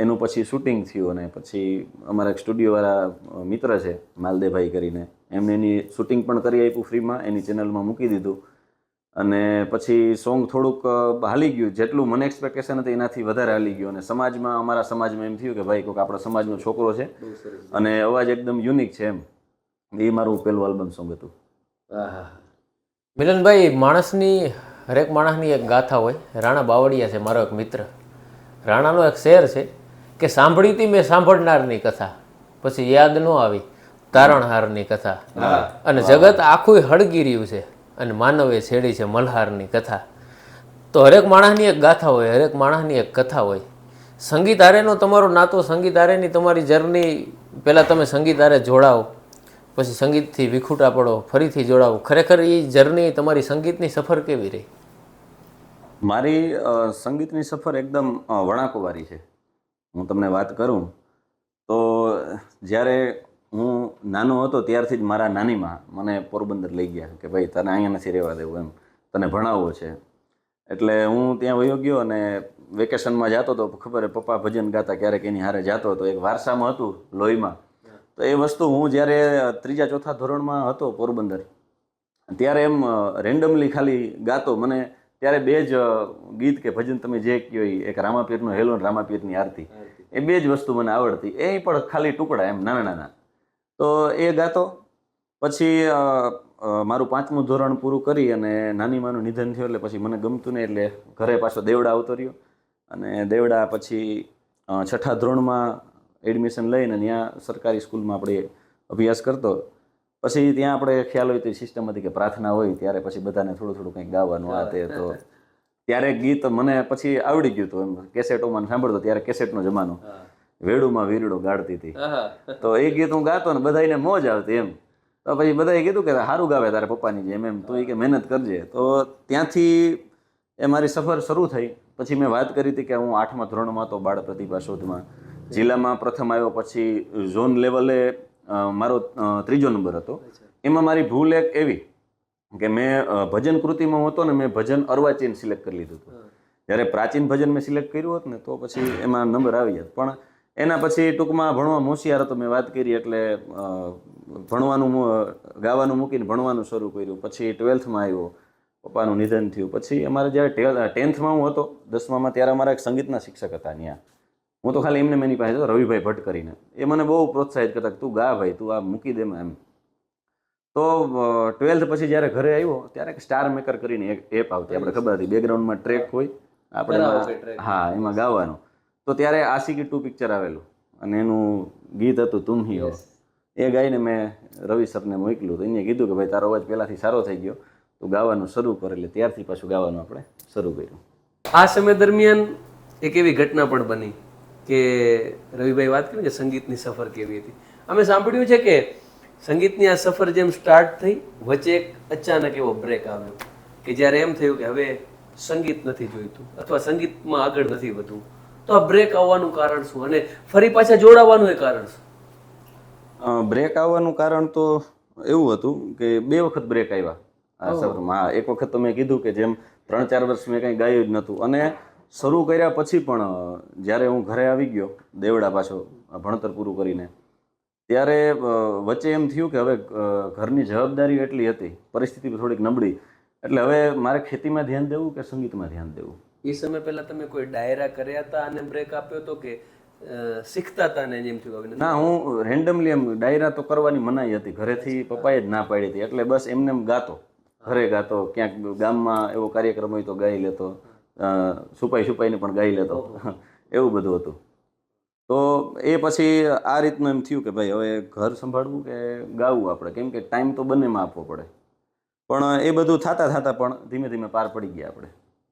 એનું પછી શૂટિંગ થયું અને પછી અમારા એક સ્ટુડિયોવાળા મિત્ર છે માલદેભાઈ કરીને, એમને એની શૂટિંગ પણ કરી આપ્યું ફ્રીમાં, એની ચેનલમાં મૂકી દીધું. અને પછી સોંગ થોડુંક હાલી ગયું, જેટલું મને એક્સપેક્ટેશન હતી એનાથી વધારે હાલી ગયું. અને સમાજમાં, અમારા સમાજમાં એમ થયું કે ભાઈ કોઈક આપણા સમાજનો છોકરો છે અને અવાજ એકદમ યુનિક છે એમ. એ મારું પહેલું આલ્બમ સોંગ હતું. મિલનભાઈ, હરેક માણસની એક ગાથા હોય. રાણા બાવળિયા છે મારો એક મિત્ર. રાણાનો એક શેર છે કે સાંભળી હતી મેં સાંભળનારની કથા, પછી યાદ ન આવી તારણહારની કથા, અને જગત આખું હળગી રહ્યું છે અને માનવે છેડી છે મલ્હારની કથા. તો હરેક માણસની એક ગાથા હોય, હરેક માણસની એક કથા હોય. સંગીત હારેનો તમારો નાતો, સંગીત હારેની તમારી જર્ની, પહેલાં તમે સંગીત હારે જોડાઓ, પછી સંગીતથી વિખૂટા પડો, ફરીથી જોડાવો. ખરેખર એ જર્ની, તમારી સંગીતની સફર કેવી રહી? મારી સંગીતની સફર એકદમ વણાકોવાળી છે. હું તમને વાત કરું તો જ્યારે હું નાનો હતો ત્યારથી જ મારા નાનીમાં મને પોરબંદર લઈ ગયા કે ભાઈ તને અહીંયા નથી રહેવા દેવું, એમ તને ભણાવવો છે. એટલે હું ત્યાં વયો ગયો અને વેકેશનમાં જતો હતો. ખબર પપ્પા ભજન ગાતા, ક્યારેક એની હારે જતો હતો. એક વારસામાં હતું લોહીમાં. તો એ વસ્તુ હું જ્યારે 3જા 4થા ધોરણમાં હતો પોરબંદર, ત્યારે એમ રેન્ડમલી ખાલી ગાતો. મને ત્યારે 2 જ ગીત કે ભજન તમે જે કહો, એક રામાપીરનો હેલો અને રામાપીરની આરતી, એ 2 જ વસ્તુ મને આવડતી. એ પણ ખાલી ટુકડા, એમ નાના નાના. તો એ ગાતો. પછી મારું 5મું ધોરણ પૂરું કરી અને નાની માનું નિધન થયું એટલે પછી મને ગમતું નહીં, એટલે ઘરે પાછો દેવડા આવતો રહ્યો. અને દેવડા પછી 6ઠા ધોરણમાં એડમિશન લઈને ત્યાં સરકારી સ્કૂલમાં આપણે અભ્યાસ કરતો. પછી ત્યાં આપણે ખ્યાલ હોય તો સિસ્ટમ હતી કે પ્રાર્થના હોય ત્યારે પછી બધાને થોડું થોડું કંઈક ગાવાનું આ તે. તો ત્યારે ગીત મને પછી આવડી ગયું હતું. એમ કેસેટોમાં સાંભળતો, ત્યારે કેસેટનો જમાનો, વેડુમાં વીરડો ગાડતી હતી. તો એ ગીત હું ગાતો ને બધાને મોજ આવતી એમ. તો પછી બધાએ કીધું કે સારું ગાવે તારે પપ્પાની જેમ, એમ તું કે મહેનત કરજે. તો ત્યાંથી એ મારી સફર શરૂ થઈ. પછી મેં વાત કરી હતી કે હું 8મા ધોરણમાં તો બાળ પ્રતિભા શોધમાં જિલ્લામાં પ્રથમ આવ્યો. પછી ઝોન લેવલે મારો 3જો નંબર હતો. એમાં મારી ભૂલ એક એવી કે મેં ભજન કૃતિમાં હતો ને, મેં ભજન અર્વાચીન સિલેક્ટ કરી લીધું હતું. જ્યારે પ્રાચીન ભજન મેં સિલેક્ટ કર્યું હોત ને તો પછી એમાં નંબર આવી જાત. પણ એના પછી ટૂંકમાં ભણવા હોશિયાર હતો, મેં વાત કરી એટલે ભણવાનું ગાવાનું મૂકીને ભણવાનું શરૂ કર્યું. પછી 12થમાં આવ્યો, પપ્પાનું નિધન થયું. પછી અમારે જ્યારે 10થમાં હું હતો, 10મામાં, ત્યારે અમારા એક સંગીતના શિક્ષક હતા ત્યાં. હું તો ખાલી એમને એની પાસે હતો, રવિભાઈ ભટ્ટ કરીને. એ મને બહુ પ્રોત્સાહિત કરતા કે તું ગા ભાઈ, તું આ મૂકી દે એમ. તો 12th પછી જ્યારે ઘરે આવ્યો ત્યારે એક સ્ટાર મેકર કરીને એક એપ આવતી, આપણે ખબર હતી, બેકગ્રાઉન્ડમાં ટ્રેક હોય આપણે, હા, એમાં ગાવાનું. તો ત્યારે આશિકી 2 પિક્ચર આવેલું અને એનું ગીત હતું તુમ હી હો. એ ગાઈને મેં રવિ સરને મોકલ્યું. તો એને કીધું કે ભાઈ તારો અવાજ પહેલાંથી સારો થઈ ગયો, તું ગાવાનું શરૂ કર. એટલે ત્યારથી પાછું ગાવાનું આપણે શરૂ કર્યું. આ સમય દરમિયાન એક એવી ઘટના પણ બની કે રવિભાઈ વાત કરી કે સંગીતની સફર કેવી હતી. અમે સાંભળ્યું છે કે સંગીતની આ સફર જેમ સ્ટાર્ટ થઈ, વચ્ચે એક અચાનક એવો બ્રેક આવ્યો કે જ્યારે એમ થયું કે હવે સંગીત નથી જોઈતું અથવા સંગીતમાં આગળ નથી વધવું. તો આ બ્રેક આવવાનું કારણ શું અને ફરી પાછા જોડાવાનું એ કારણ શું? બ્રેક આવવાનું કારણ તો એવું હતું કે 2 વખત બ્રેક આવ્યા આ સફરમાં. હા, એક વખત તો મેં કીધું કે જેમ 3-4 વર્ષ મેં કંઈ ગાયું જ નહોતું. અને શરૂ કર્યા પછી પણ જ્યારે હું ઘરે આવી ગયો દેવડા પાછો ભણતર પૂરું કરીને, ત્યારે વચ્ચે એમ થયું કે હવે ઘરની જવાબદારી એટલી હતી, પરિસ્થિતિ થોડીક નબળી. એટલે હવે મારે ખેતીમાં ધ્યાન દેવું કે સંગીતમાં ધ્યાન દેવું. એ સમય પહેલા તમે કોઈ ડાયરા કર્યા હતા અને બ્રેક આપ્યો હતો કે શીખતા હતા ને જેમ થયું? ના, હું રેન્ડમલી એમ ડાયરા તો કરવાની મનાઈ હતી, ઘરેથી પપ્પાએ જ ના પાડી હતી. એટલે બસ એમને એમ ગાતો, ઘરે ગાતો, ક્યાંક ગામમાં એવો કાર્યક્રમ હોય તો ગાઈ લેતો, છુપાઈને પણ ગાઈ લેતો, એવું બધું હતું. તો એ પછી આ રીતનું એમ થયું કે ભાઈ હવે ઘર સંભાળવું કે ગાવું આપણે, કેમ કે ટાઈમ તો બંનેમાં આપવો પડે. પણ એ બધું થતાં પણ ધીમે ધીમે પાર પડી ગયા આપણે.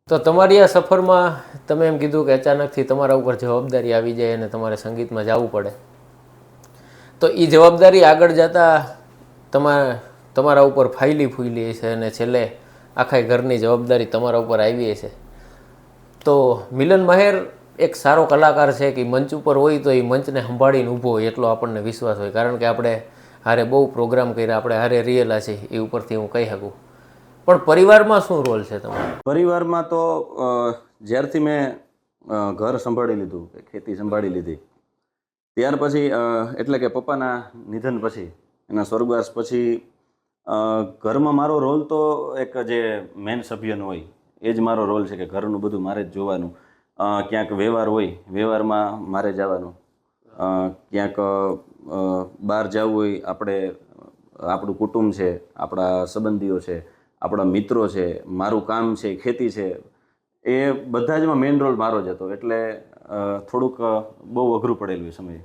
તો તમારી આ સફરમાં તમે એમ કીધું કે અચાનકથી તમારા ઉપર જવાબદારી આવી જાય અને તમારે સંગીતમાં જવું પડે. તો એ જવાબદારી આગળ જતાં તમારા ઉપર ફૂલી છે અને છેલ્લે આખા ઘરની જવાબદારી તમારા ઉપર આવી છે. તો મિલન મહેર એક સારો કલાકાર છે કે મંચ ઉપર હોય તો એ મંચને સંભાળીને ઊભો હોય એટલો આપણને વિશ્વાસ હોય. કારણ કે આપણે હારે બહુ પ્રોગ્રામ કર્યા, આપણે હારે રિયેલા છે, એ ઉપરથી હું કહી શકું. પણ પરિવારમાં શું રોલ છે તમારો? પરિવારમાં તો જ્યારથી મેં ઘર સંભાળી લીધું, ખેતી સંભાળી લીધી, ત્યાર પછી એટલે કે પપ્પાના નિધન પછી, એના સ્વર્ગવાસ પછી ઘરમાં મારો રોલ તો એક જે મેન સભ્યનો હોય એ જ મારો રોલ છે કે ઘરનું બધું મારે જ જોવાનું. ક્યાંક વ્યવહાર હોય, વ્યવહારમાં મારે જવાનું. ક્યાંક બહાર જવું હોય, આપણું કુટુંબ છે, આપણા સંબંધીઓ છે, આપણા મિત્રો છે, મારું કામ છે, ખેતી છે, એ બધા જમાં મેઇન રોલ મારો જ હતો. એટલે થોડુંક બહુ અઘરું પડેલું એ સમયે.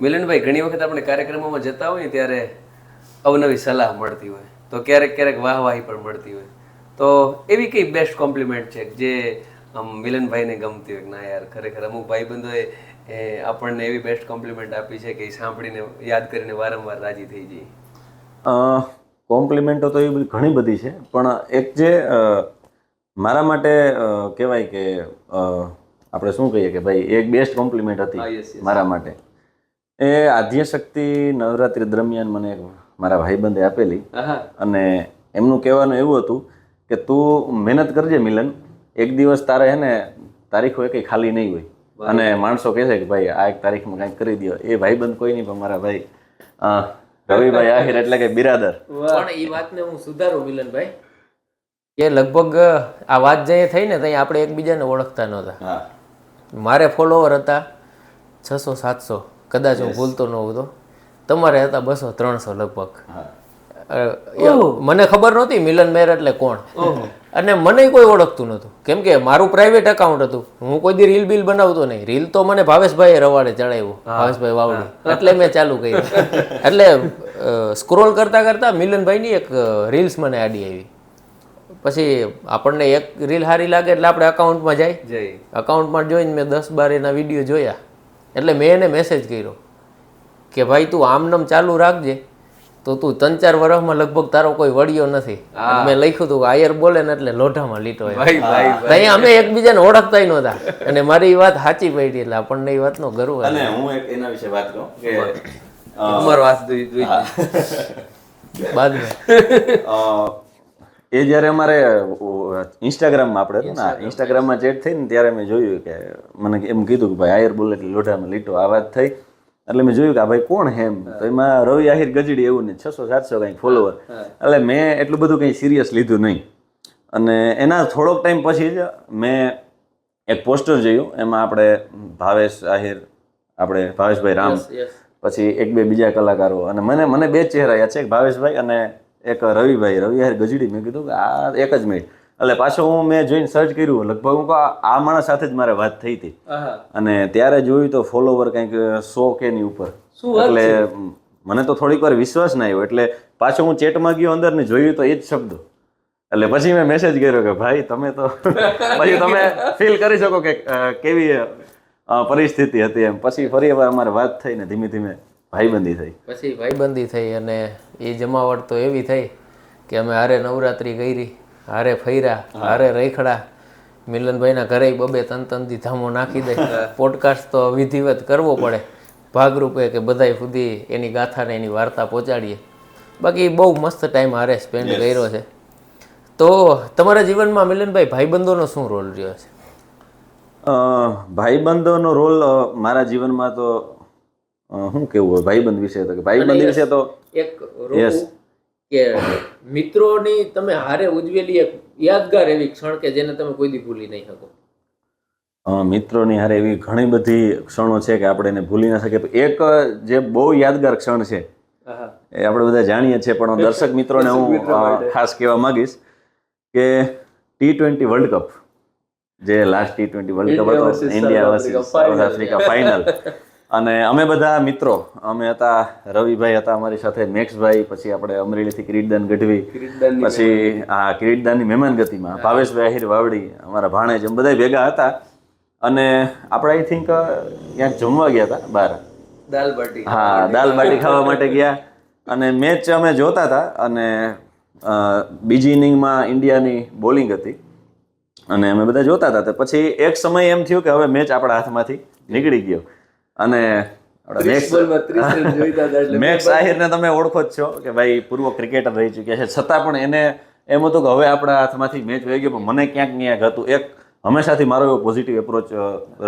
મિલનભાઈ, ઘણી વખત આપણે કાર્યક્રમોમાં જતા હોય ત્યારે અવનવી સલાહ મળતી હોય, તો ક્યારેક ક્યારેક વાહવાહી પણ મળતી હોય, તો એવી કઈ બેસ્ટ કોમ્પ્લિમેન્ટ છે જે મિલનભાઈને ગમતી હોય? ના યાર, ખરેખર અમુક ભાઈબંધોએ આપણને એવી બેસ્ટ કોમ્પ્લિમેન્ટ આપી છે કે સાંભળીને યાદ કરીને વારંવાર રાજી થઈ જઈએ. કોમ્પ્લિમેન્ટો તો એ બધી ઘણી બધી છે, પણ એક જે મારા માટે કહેવાય કે આપણે શું કહીએ કે ભાઈ એક બેસ્ટ કોમ્પ્લિમેન્ટ હતી મારા માટે, એ આદ્યશક્તિ નવરાત્રિ દરમિયાન મને મારા ભાઈબંધે આપેલી. અને એમનું કહેવાનું એવું હતું કે તું મહેનત કરજે મિલન, એક દિવસ તારે હે ને તારીખ હોય કંઈ ખાલી નહીં હોય, અને માણસો કહે છે કે ભાઈ આ એક તારીખમાં કંઈક કરી દો. એ ભાઈબંધ કોઈ નહીં પણ મારા ભાઈ રવિભાઈ આહિર એટલે કે બિરાદર. પણ એ વાતને હું સુધારું મિલનભાઈ, કે લગભગ આ વાત જે થઈ ને ત્યાં આપણે એકબીજાને ઓળખતા નહોતા. મારે ફોલોવર હતા 600-700, કદાચ હું ભૂલતો ન હોઉં તો. તમારે હતા 200-300 લગભગ. મને ખબર નહોતી મિલન મેર એટલે કોણ, અને મને કોઈ ઓળખતું નહોતું, કેમ કે મારું પ્રાઇવેટ એકાઉન્ટ હતું. હું કોઈ દી રીલ બિલ બનાવતો નહીં. રીલ તો મને ભાવેશભાઈએ રવાડે ચડાવ્યું, ભાવેશભાઈ વાવડી, એટલે મેં ચાલુ કર્યું. એટલે સ્ક્રોલ કરતા કરતા મિલનભાઈની એક રીલ્સ મને આડી આવી. પછી આપણને એક રીલ સારી લાગે એટલે આપણે અકાઉન્ટમાં જાય, અકાઉન્ટમાં જોઈને મેં 10-12 એના વિડીયો જોયા. એટલે મેં એને મેસેજ કર્યો કે ભાઈ તું આમનામ ચાલુ રાખજે તો તું 3-4 વર્ષમાં લગભગ તારો કોઈ વળ્યો નથી. મેં લખ્યું હતું આયર બોલે ને એટલે લોઢામાં લીટો. ત્યાં અમે એકબીજાને ઓળખતા નહોતા, અને મારી એ વાત સાચી પડી એટલે આપણને એ વાતનો ગર્વ. અને હું એક એના વિશે વાત કહું કે બાદમાં એ જ્યારે અમારે ઇન્સ્ટાગ્રામમાં આપણે હતું ને, ઇન્સ્ટાગ્રામમાં ચેટ થઈ ને ત્યારે મેં જોયું કે મને એમ કીધું કે ભાઈ આયર બોલે એટલે લોઢામાં લીટો, આ વાત થઈ. એટલે મેં જોયું કે આ ભાઈ કોણ હે એમ. તો એમાં રવિ આહિર ગજડી એવું ને 600-700 કંઈક ફોલોવર. એટલે મેં એટલું બધું કંઈ સિરિયસ લીધું નહીં. અને એના થોડોક ટાઈમ પછી જ મેં એક પોસ્ટર જોયું, એમાં આપણે ભાવેશ આહિર, આપણે ભાવેશભાઈ રામ, પછી 1-2 બીજા કલાકારો, અને મને 2 ચહેરા યાદ છે, એક ભાવેશભાઈ અને એક રવિભાઈ, રવિ આહિર ગજડી. મેં કીધું કે આ એક જ મિનિટ. એટલે પાછો હું મેં જોઈને સર્ચ કર્યું, લગભગ હું આ માણસ સાથે જ મારે વાત થઈ હતી. અને ત્યારે જોયું તો ફોલોવર કંઈક 100K ની ઉપર. એટલે મને તો થોડીક વાર વિશ્વાસ ના આવ્યો. એટલે પાછો હું ચેટમાં ગયો અંદર ને જોયું તો એ જ શબ્દો. એટલે પછી મેં મેસેજ કર્યો કે ભાઈ તમે તો પછી તમે ફીલ કરી શકો કે કેવી પરિસ્થિતિ હતી એમ. પછી ફરી અમારે વાત થઈ ને ધીમે ધીમે ભાઈબંધી થઈ. પછી ભાઈબંધી થઈ, અને એ જમાવટ તો એવી થઈ કે અમે હારે નવરાત્રિ કરી, હારે ફર્યા, હારે રખડા. મિલનભાઈના ઘરે 2-3 દી ધામો નાખી દે. પોડકાસ્ટ તો વિધિવત કરવો પડે ભાગરૂપે કે બધાય સુધી એની ગાથાને એની વાર્તા પહોંચાડીએ. બાકી બહુ મસ્ત ટાઈમ હારે સ્પેન્ડ કર્યો છે. તો તમારા જીવનમાં મિલનભાઈ ભાઈબંધોનો શું રોલ રહ્યો છે? ભાઈબંધોનો રોલ મારા જીવનમાં તો શું કેવું હોય ભાઈબંધ વિશે? તો કે ભાઈબંધ વિશે તો એક કે મિત્રોની તમે હારે ઉજવેલી એક યાદગાર એવી ક્ષણ કે જેને તમે કોઈ દી ભૂલી નહીં શકો. મિત્રોની હારે એવી ઘણી બધી ક્ષણો છે કે આપણે એને ભૂલી ના શકીએ. એક જે બહુ યાદગાર ક્ષણ છે એ આપણે બધા જાણીએ છીએ, પણ દર્શક મિત્રોને હું ખાસ કહેવા માંગીશ કે T20 વર્લ્ડ કપ, જે લાસ્ટ T20 વર્લ્ડ કપ હતો, India versus south Africa final. અને અમે બધા મિત્રો, અમે હતા, રવિભાઈ હતા અમારી સાથે, મેક્સભાઈ, પછી આપણે અમરેલીથી કિરીટદાન ગઢવી, પછી કિરીટદાનની મહેમાન ગતિમાં ભાવેશભાઈ આહિર વાવડી, અમારા ભાણેજ, એમ બધા ભેગા હતા. અને આપણે આઈ થિંક ક્યાંક જમવા ગયા હતા બહાર, દાલ બાટી ખાવા માટે ગયા. અને મેચ અમે જોતા હતા, અને બીજી ઇનિંગમાં ઇન્ડિયાની બોલિંગ હતી અને અમે બધા જોતા હતા. પછી એક સમય એમ થયું કે હવે મેચ આપણા હાથમાંથી નીકળી ગયો. અને મેક્સ આહિરને તમે ઓળખો જ છો કે ભાઈ પૂર્વ ક્રિકેટર રહી ચૂક્યા છે, છતાં પણ એને એમ હતું કે હવે આપણા હાથમાંથી મેચ વહી ગયો. પણ મને ક્યાંક હતું, એક હંમેશાથી મારો એવો પોઝિટિવ એપ્રોચ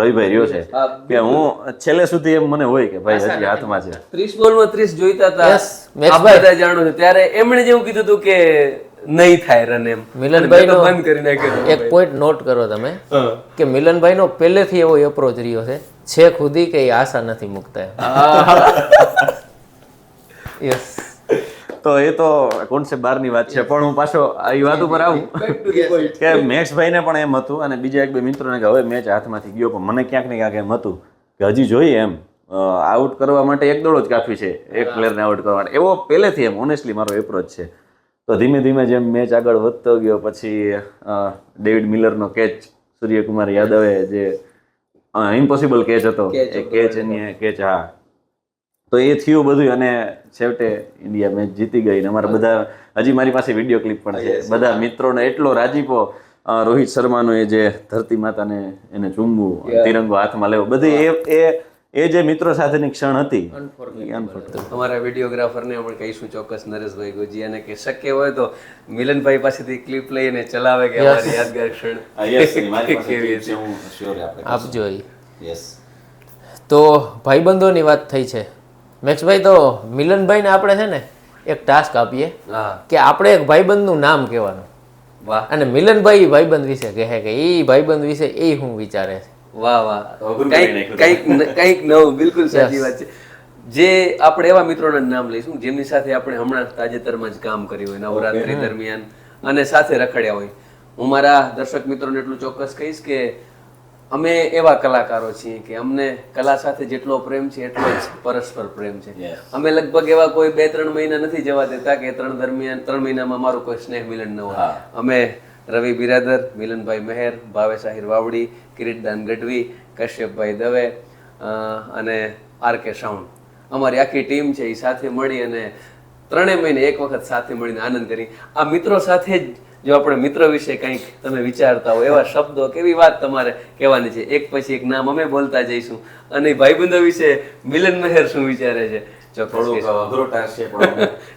રવિભાઈ રહ્યો છે કે હું છેલ્લે સુધી એમ મને હોય કે ભાઈ હજી હાથમાં છે. 30 બોલમાં 30 જોઈતા હતા આપણે જાણો છો, ત્યારે એમણે જેવું કીધું હતું કે નહીં થાય રન એમ. મિલનભાઈનો બંધ કરી નાખ્યો. એક પોઈન્ટ નોટ કરો તમે કે મિલનભાઈનો પહેલેથી એવો એપ્રોચ રહ્યો છે, છેક સુધી કે આશા નથી મૂકતા. યસ. તો એ તો કોન્સેપ્ટ બહારની વાત છે, પણ હું પાછો એ વાત ઉપર આવું કે મેક્સભાઈને પણ એમ હતું અને બીજા એક બે મિત્રોને કે હવે મેચ હાથમાંથી ગયો, પણ મને ક્યાંક ને ક્યાંક એમ હતું કે હજી જોઈએ એમ આઉટ કરવા માટે એક દડો જ કાફી છે, એક પ્લેયરને આઉટ કરવા માટે. એવો પહેલેથી એમ ઓનેસ્ટલી મારો એપ્રોચ છે. તો ધીમે ધીમે જેમ મેચ આગળ વધતો ગયો પછી ડેવિડ મિલરનો કેચ સૂર્યકુમાર યાદવે જે ઇમ્પોસિબલ કેચ હતો એ કેચ એની કેચ, હા, તો એ થયું બધું અને છેવટે ઇન્ડિયા મેચ જીતી ગઈ. ને અમારા બધા હજી મારી પાસે વિડીયો ક્લિપ પણ છે, બધા મિત્રોને એટલો રાજીપો રોહિત શર્માનો એ જે ધરતી માતાને એને ચૂમવું, તિરંગો હાથમાં લેવો, બધી એ જે મિત્રો સાથેની ક્ષણ હતી અનફોર્ગેટેબલ. અમારા વિડીયોગ્રાફરને પણ કહીશું ચોક્કસ નરેશભાઈ ગોજીયાને કે શક્ય હોય તો મિલનભાઈ પાસેથી ક્લિપ લઈને ચલાવે કે અમારી યાદગાર ક્ષણ આપજો. તો ભાઈબંધોની વાત થઈ છે મેક્સભાઈ, તો મિલનભાઈને આપણે છે ને એક ટાસ્ક આપીએ કે આપણે એક ભાઈબંધનું નામ કહેવાનું. વાહ. અને મિલનભાઈ ભાઈબંધ વિશે કહે કે એ ભાઈબંધ વિશે એ શું વિચારે છે. વાહ વાહ, કઈક નવું. બિલકુલ સાચી વાત છે. જે આપણે એવા મિત્રોના નામ લઈશું જેમની સાથે આપણે હમણાં તાજેતરમાં જ કામ કર્યું હોય નવરાત્રી દરમિયાન અને સાથે રખડ્યા હોય. હું મારા દર્શક મિત્રોને એટલું ચોક્કસ કહીશ કે અમે એવા કલાકારો છીએ કે અમને કલા સાથે જેટલો પ્રેમ છે એટલો જ પરસ્પર પ્રેમ છે. અમે લગભગ એવા કોઈ 2-3 મહિના નથી જવા દેતા કે 3 મહિનામાં મારું કોઈ સ્નેહ મિલન ન હોય. અમે રવિ બિરાદર, મિલનભાઈ મહેર, ભાવેશ આહિર વાવડી, કિરીટદાન ગઢવી, કશ્યપભાઈ દવે અને આર.કે. સાઉન્ડ, અમારી આખી ટીમ છે એ સાથે મળી અને 3 મહિને એક વખત સાથે મળીને આનંદ કરી. આ મિત્રો સાથે જ જો આપણે મિત્ર વિશે કંઈક તમે વિચારતા હો એવા શબ્દો, કેવી વાત તમારે કહેવાની છે, એક પછી એક નામ અમે બોલતા જઈશું. અને ભાઈબંધો વિશે મિલન મહેર શું વિચારે છે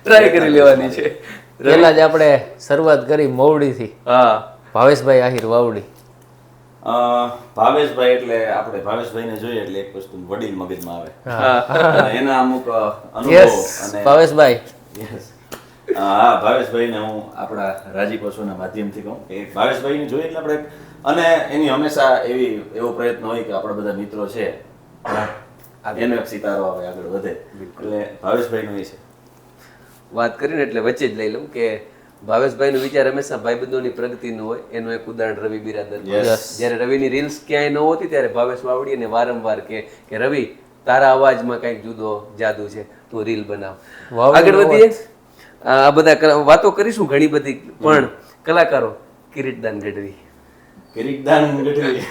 ટ્રાય કરી લેવાની છે. પહેલા જ આપણે શરૂઆત કરી મોવડીથી. હા, ભાવેશભાઈ આહિર વાવડી. ભાવેશભાઈ એટલે આપણે ભાવેશભાઈને જોઈએ એટલે એક વસ્તુ વડીલ મગજમાં આવે, એના અમુક અનુભવો. અને ભાવેશભાઈ, હા, ભાવેશભાઈને હું આપણા રાજીપો શોના માધ્યમથી કહું કે ભાવેશભાઈને જોઈએ એટલે આપણે, અને એની હંમેશા એવો પ્રયત્ન હોય કે આપણા બધા મિત્રો છે એનો એક સિતારો આવે, આગળ વધે. એટલે ભાવેશભાઈનું એ છે. વાત કરીને એટલે વચ્ચે જ લઈ લઉં કે ભાવેશભાઈનો વિચાર હંમેશા ભાઈબંધોની પ્રગતિનો હોય. એનું એક ઉદાહરણ રવિ બિરાદર. જ્યારે રવિની રીલ્સ ક્યાંય ન હોતી ત્યારે ભાવેશ વાવડી એને વારંવાર કે રવિ તારા અવાજમાં કંઈક જુદો જાદુ છે, તું રીલ બનાવ. આગળ વધીએ. આ બધા વાતો કરીશું ઘણી બધી, પણ કલાકારો કિરીટદાન ગઢવી. કિરીટદાન ગઢવી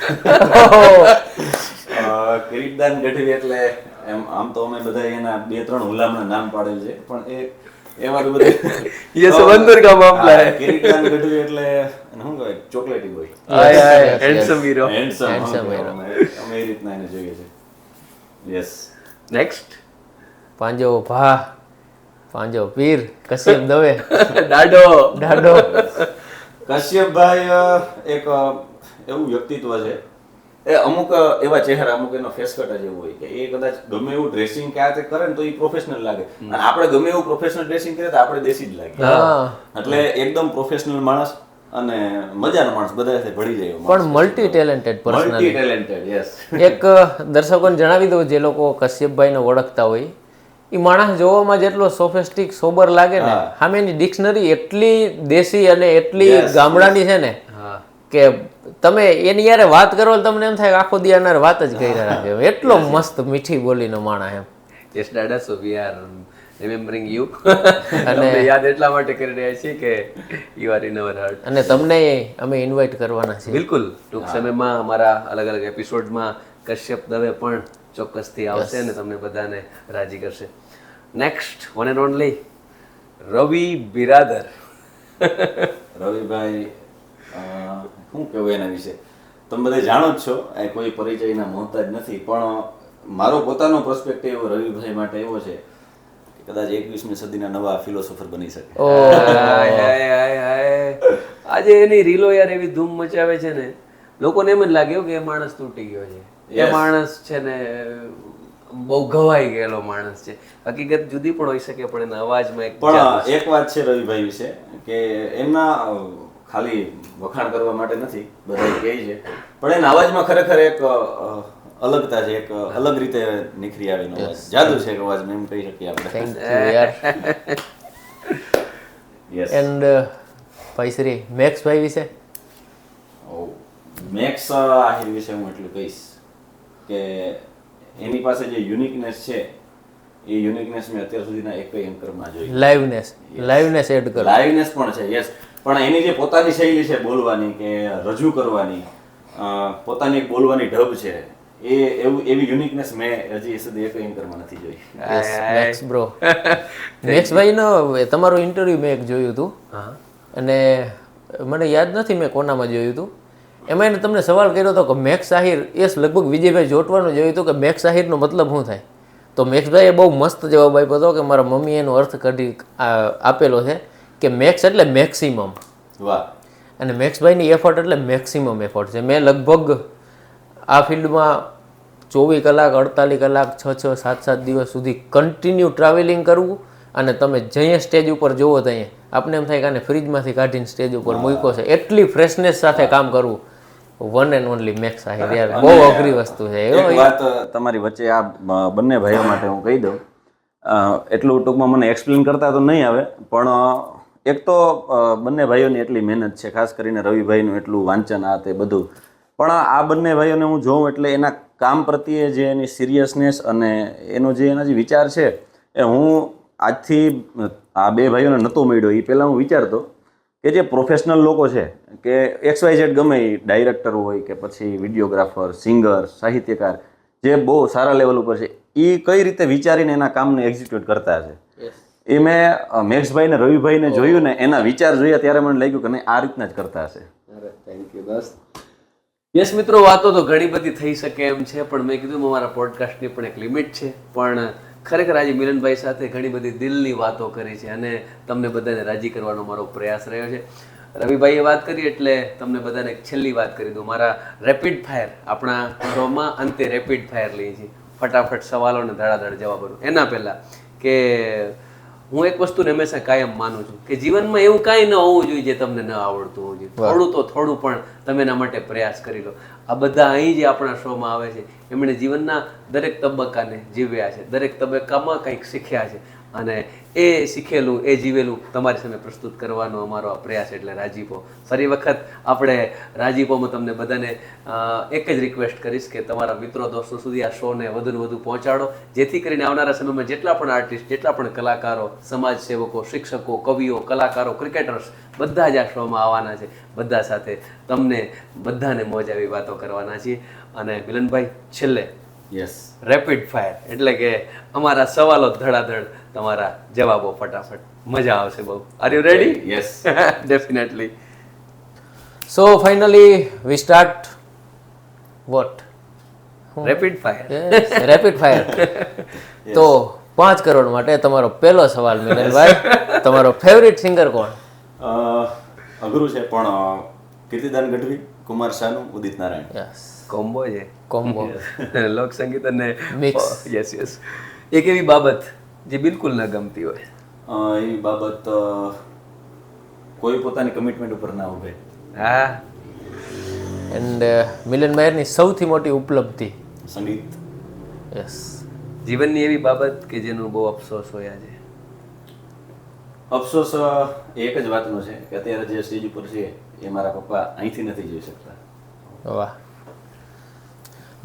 કિરીટદાન ગઢવી એટલે એમ આમ તો અમે બધા એના 2-3 હુલામણા નામ પાડેલ છે, પણ એમાં બધું કિરીટદાન ગઢવી એટલે શું કહેવાય, ચોકલેટી બોય, હેન્ડસમ હીરો. અમે એ રીતના એને જોઈએ છે. યસ. નેક્સ્ટ પાંજો ભા, પાંજો પીર, કશ્યપ દવે. દાડો કશ્યપભાઈ એક એવું વ્યક્તિત્વ છે, એ અમુક એવા ચહેરા, અમુક એનો ફેસ કટ જ એવું હોય કે એ કદાચ ગમે એવું ડ્રેસિંગ કે આ તે કરે ને તો એ પ્રોફેશનલ લાગે, અને આપણે ગમે એવું પ્રોફેશનલ ડ્રેસિંગ કરીએ તો આપણે દેશી જ લાગે. એટલે એકદમ પ્રોફેશનલ માણસ અને મજાનો માણસ, બધાથી ભળી જાય પણ multi talented personality. Multi talented. Yes. એક દર્શકોને જણાવી દઉં જે લોકો કશ્યપભાઈને ઓળખતા હોય, એ માણસ જોવામાં જેટલો સોફિસ્ટિક સોબર લાગે ને, સામેની ડિક્શનરી એટલી દેશી અને એટલી ગામડાની છે ને કે તમે એની યારે વાત કરો તમને એમ થાય આખો દિયાનાર વાત જ કરી રાખે. એટલો મસ્ત મીઠી બોલીનો માણસ એમ. યસ દાડા, સો વી આર રિમેમ્બરિંગ યુ. અને યાદ એટલા માટે કરી રહ્યા છીએ કે you are in our heart. અને તમને અમે ઇન્વાઇટ કરવાના છીએ. બિલકુલ, ટૂંક સમયમાં અમારા અલગ અલગ એપિસોડમાં કશ્યપ દવે પણ ચોક્કસથી આવશે અને તમને બધાને રાજી કરશે. નેક્સ્ટ વન એન્ડ ઓનલી રવિ બિરાદર. રવિભાઈ, શું કહેવું એના વિશે, તમે બધા જાણો જ છો, કોઈ પરિચયના મોહતાજ નથી, પણ મારો પોતાનો પર્સપેક્ટિવ રવિભાઈ માટે એવો છે કે કદાચ 21મી સદીના નવા ફિલોસોફર બની શકે. આજે એની રીલો યાર એવી ધૂમ મચાવે છે ને, લોકોને એમ જ લાગે કે એ માણસ તૂટી ગયો છે, એ માણસ છે ને બહુ ઘવાઈ ગયેલો માણસ છે. હકીકત જુદી પણ હોઈ શકે, પણ એના અવાજમાં પણ એક વાત છે રવિભાઈ વિશે કે એમના ખાલી વખાણ કરવા માટે નથી, બધા કહે છે, પણ એના અવાજમાં ખરેખર એક અલગતા છે, એક અલગ રીતે નીખરી આવેલો અવાજ, જાદુ છે અવાજમાં, એમ કહી શકીએ આપણે. યસ એન્ડ ભાઈ શ્રી મેક્સભાઈ વિશે મેક્સ આહિર વિશે હું એટલું કહીશ કે એની પાસે જે યુનિકનેસ છે એ યુનિકનેસ મેં અત્યાર સુધીના એક એન્કરમાં જોઈ. લાઈવનેસ એડ કરો. લાઈવનેસ પણ છે, યસ. પણ એની જે પોતાની શૈલી છે બોલવાની કે રજૂ કરવાની, પોતાની એક બોલવાની ઢબ છે, એ એવી યુનિકનેસ મેં હજી સુધી એક એન્કરમાં નથી જોઈ. Max bro. મેક્સભાઈનો તમારું ઇન્ટરવ્યુ મેં એક જોયું હતું અને મને યાદ નથી મેં કોનામાં જોયું હતું. એમાં એને તમને સવાલ કર્યો હતો કે મેક્સ આહિર, યસ લગભગ વિજયભાઈ જોટવાનું જોયું હતું કે મેક્સ આહિરનો મતલબ શું થાય. તો મેક્સભાઈએ બહુ મસ્ત જવાબ આપ્યો હતો કે મારા મમ્મીએ એનો અર્થ કાઢી આપેલો છે કે મેક્સ એટલે મેક્સિમમ. વાહ. અને મેક્સભાઈની એફર્ટ એટલે મેક્સિમમ એફર્ટ છે. મેં લગભગ આ ફિલ્ડમાં 24 કલાક 48 કલાક 6 7 દિવસ સુધી કન્ટિન્યુ ટ્રાવેલિંગ કરવું અને તમે જઈએ સ્ટેજ ઉપર જોવો ત્યાં આપણે એમ થાય કે આને ફ્રીજમાંથી કાઢીને સ્ટેજ ઉપર મૂક્યો છે, એટલી ફ્રેશનેસ સાથે કામ કરવું. One and only Max Ahir યાર, બહુ અઘરી વસ્તુ છે. એક વાત તમારી વચ્ચે આ બંને ભાઈઓ માટે હું કહી દઉં, એટલું ટૂંકમાં મને એક્સપ્લેન કરતા તો નહીં આવે, પણ એક તો બંને ભાઈઓની એટલી મહેનત છે, ખાસ કરીને રવિભાઈનું એટલું વાંચન આ તે બધું, પણ આ બંને ભાઈઓને હું જોઉં એટલે એના કામ પ્રત્યે જે એની સિરિયસનેસ અને એનો જે એના જે વિચાર છે એ હું આજથી આ બે ભાઈઓને નહોતો મળ્યો એ પહેલાં હું વિચારતો કે જે પ્રોફેશનલ લોકો છે કે XYZ ગમે એ ડાયરેક્ટર હોય કે પછી વિડીયોગ્રાફર, સિંગર, સાહિત્યકાર જે બહુ સારા લેવલ ઉપર છે, એ કઈ રીતે વિચારીને એના કામને એક્ઝિક્યુટ કરતા છે. એ મેં મેક્સભાઈ ને રવિભાઈને જોયું ને એના વિચાર જોયા ત્યારે મને લાગ્યું કે નહીં આ રીતના જ કરતા હશે. થેન્ક યુ દોસ્ત. યસ મિત્રો, વાતો તો ઘણી બધી થઈ શકે એમ છે, પણ મેં કીધું અમારા પોડકાસ્ટની પણ એક લિમિટ છે. પણ ખરેખર આજે મિલનભાઈ સાથે ઘણી બધી દિલની વાતો કરી છે અને તમને બધાને રાજી કરવાનો મારો પ્રયાસ રહ્યો છે. રવિભાઈએ વાત કરી એટલે તમને બધાને એક છેલ્લી વાત કરી દઉં. મારા રેપિડ ફાયર, આપણા શોમાં અંતે રેપિડ ફાયર લઈએ છીએ, ફટાફટ સવાલો અને ધડાધડ જવાબો. એના પહેલાં કે હું એક વસ્તુને હંમેશા કાયમ માનું છું કે જીવનમાં એવું કાંઈ ન હોવું જોઈએ જે તમને ન આવડતું હોવું જોઈએ. થોડું તો થોડું પણ તમે એના માટે પ્રયાસ કરી લો. આ બધા અહીં જે આપણા શોમાં આવે છે એમણે જીવનના દરેક તબક્કાને જીવ્યા છે, દરેક તબક્કામાં કંઈક શીખ્યા છે અને એ શીખેલું, એ જીવેલું તમારી સામે પ્રસ્તુત કરવાનો અમારો આ પ્રયાસ એટલે રાજીપો. ફરી વખત આપણે રાજીપોમાં તમને બધાને એક જ રિક્વેસ્ટ કરીશ કે તમારા મિત્રો દોસ્તો સુધી આ શોને વધુને વધુ પહોંચાડો, જેથી કરીને આવનારા સમયમાં જેટલા પણ આર્ટિસ્ટ, જેટલા પણ કલાકારો, સમાજસેવકો, શિક્ષકો, કવિઓ, કલાકારો, ક્રિકેટર્સ બધા જ આ શોમાં આવવાના છે. બધા સાથે તમને બધાને મોજ આવી વાતો કરવાના છીએ. અને મિલનભાઈ છેલ્લે યસ, રેપિડ ફાયર એટલે કે અમારા સવાલો ધડાધડ, તમારા જવાબો ફટાફટ. મજા આવશે બહુ. Are you ready? Yes, definitely. So finally we start what rapid fire. Rapid fire. તો 5 કરોડ માટે તમારો પહેલો સવાલ મિલનભાઈ, તમારો ફેવરિટ સિંગર કોણ? અઘરું છે પણ કીર્તિદાન ગઢવી, કુમાર શાનુ, ઉદિત નારાયણ. યસ, કોમ્બો છે. કોમ્બો. લોક સંગીત અને Mix. Yes yes. એક એવી બાબત જે બિલકુલ ન ગમતી હોય. એ બાબત કોઈ પોતાની કમિટમેન્ટ ઉપર ના ઉભે. હા. એન્ડ મિલન મહેરની સૌથી મોટી ઉપલબ્ધિ? સંગીત. યસ. જીવનની એવી બાબત કે જેનો બહુ અફસોસ હોય આજે? અફસોસ એક જ વાતનો છે કે અત્યારે જે સ્ટેજ ઉપર છે એ મારા પપ્પા અહીંથી નથી જોઈ શકતા. વાહ.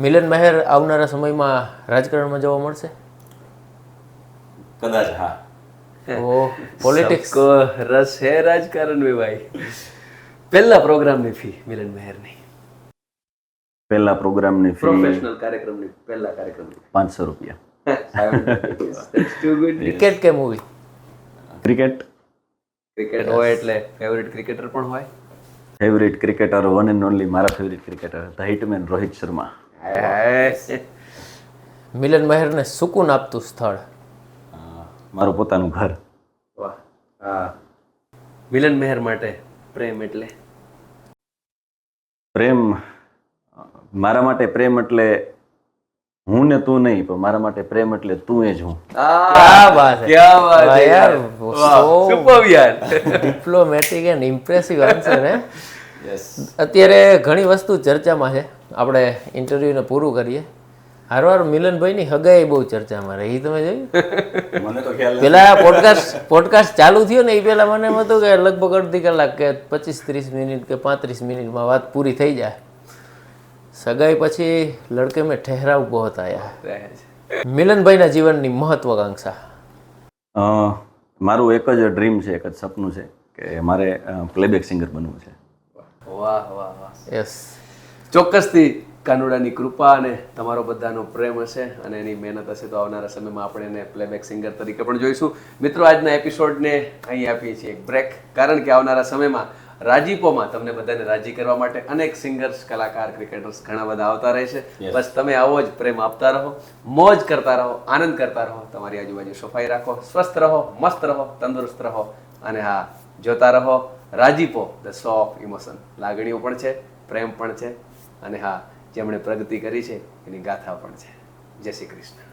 મિલન મહેર આવનારા સમયમાં રાજકારણમાં જોવા મળશે? કદાચ હા. ઓ પોલિટિક્સ. સબકો રસ है રાજકારણ में ભાઈ. પહેલા પ્રોગ્રામની ફી મિલન મહેરની, પહેલા પ્રોગ્રામની ફી પ્રોફેશનલ કાર્યક્રમની, પહેલા કાર્યક્રમની 500 રૂપિયા. That's too good. ક્રિકેટ કે મૂવી? ક્રિકેટ. ક્રિકેટ હોય એટલે ફેવરિટ ક્રિકેટર પણ હોય. Favourite cricketer one and only મારા favourite cricketer the hitman Rohit Sharma. Milan મહેરને સુકૂન આપતું સ્થળ? મારું પોતાનું ઘર. વાહ. હા. મિલન મહેર માટે પ્રેમ એટલે? પ્રેમ મારા માટે પ્રેમ એટલે હું ને તું નહીં, પણ મારા માટે પ્રેમ એટલે તું એ જ હું. ક્યા બાત હે, ક્યા બાત વાહ હે યાર, સુપર યાર. ડિપ્લોમેટિક એન્ડ ઇમ્પ્રેસિવ આન્સર હે. યસ. અત્યારે ઘણી વસ્તુ ચર્ચામાં છે, આપણે ઇન્ટરવ્યુને પૂરું કરીએ. હારવાર મિલનભાઈની હગાઈ બહુ ચર્ચામાં રહી તમે જોયું મને તો ખ્યાલ પેલા પોડકાસ્ટ ચાલુ થયો ને એ પેલા મને એમ હતું કે લગભગ અડધી કલાક કે 25-30 મિનિટ કે 35 મિનિટમાં વાત પૂરી થઈ જાય. સગાઈ પછી લડકે મેં ઠહેરાવ બહોત આયા. રહે છે. મિલનભાઈના જીવનની મહત્વાકાંક્ષા. મારું એક જ ડ્રીમ છે, એક જ સપનું છે કે મારે પ્લેબેક સિંગર બનવું છે. વાહ વાહ વાહ. યસ. ચોક્કસથી કાનુડાની કૃપા અને તમારો બધાનો પ્રેમ હશે અને એની મહેનત હશે તો આવનારા સમયમાં આપણે એને પ્લેબેક સિંગર તરીકે પણ જોઈશું. મિત્રો, આજના એપિસોડને અહીં આપીએ છીએ એક બ્રેક, કારણ કે આવનારા સમયમાં રાજીપોમાં તમને બધાને રાજી કરવા માટે અનેક સિંગર્સ, કલાકાર, ક્રિકેટર્સ ઘણા બધા આવતા રહેશે. બસ તમે આવો જ પ્રેમ આપતા રહો, મોજ કરતા રહો, આનંદ કરતા રહો, તમારી આજુબાજુ સફાઈ રાખો, સ્વસ્થ રહો, મસ્ત રહો, તંદુરસ્ત રહો અને હા, જોતા રહો રાજીપો, ધ શો ઓફ ઇમોશન. લાગણીઓ પણ છે, પ્રેમ પણ છે અને હા, જેમણે પ્રગતિ કરી છે એની ગાથા પણ છે. જય શ્રી કૃષ્ણ.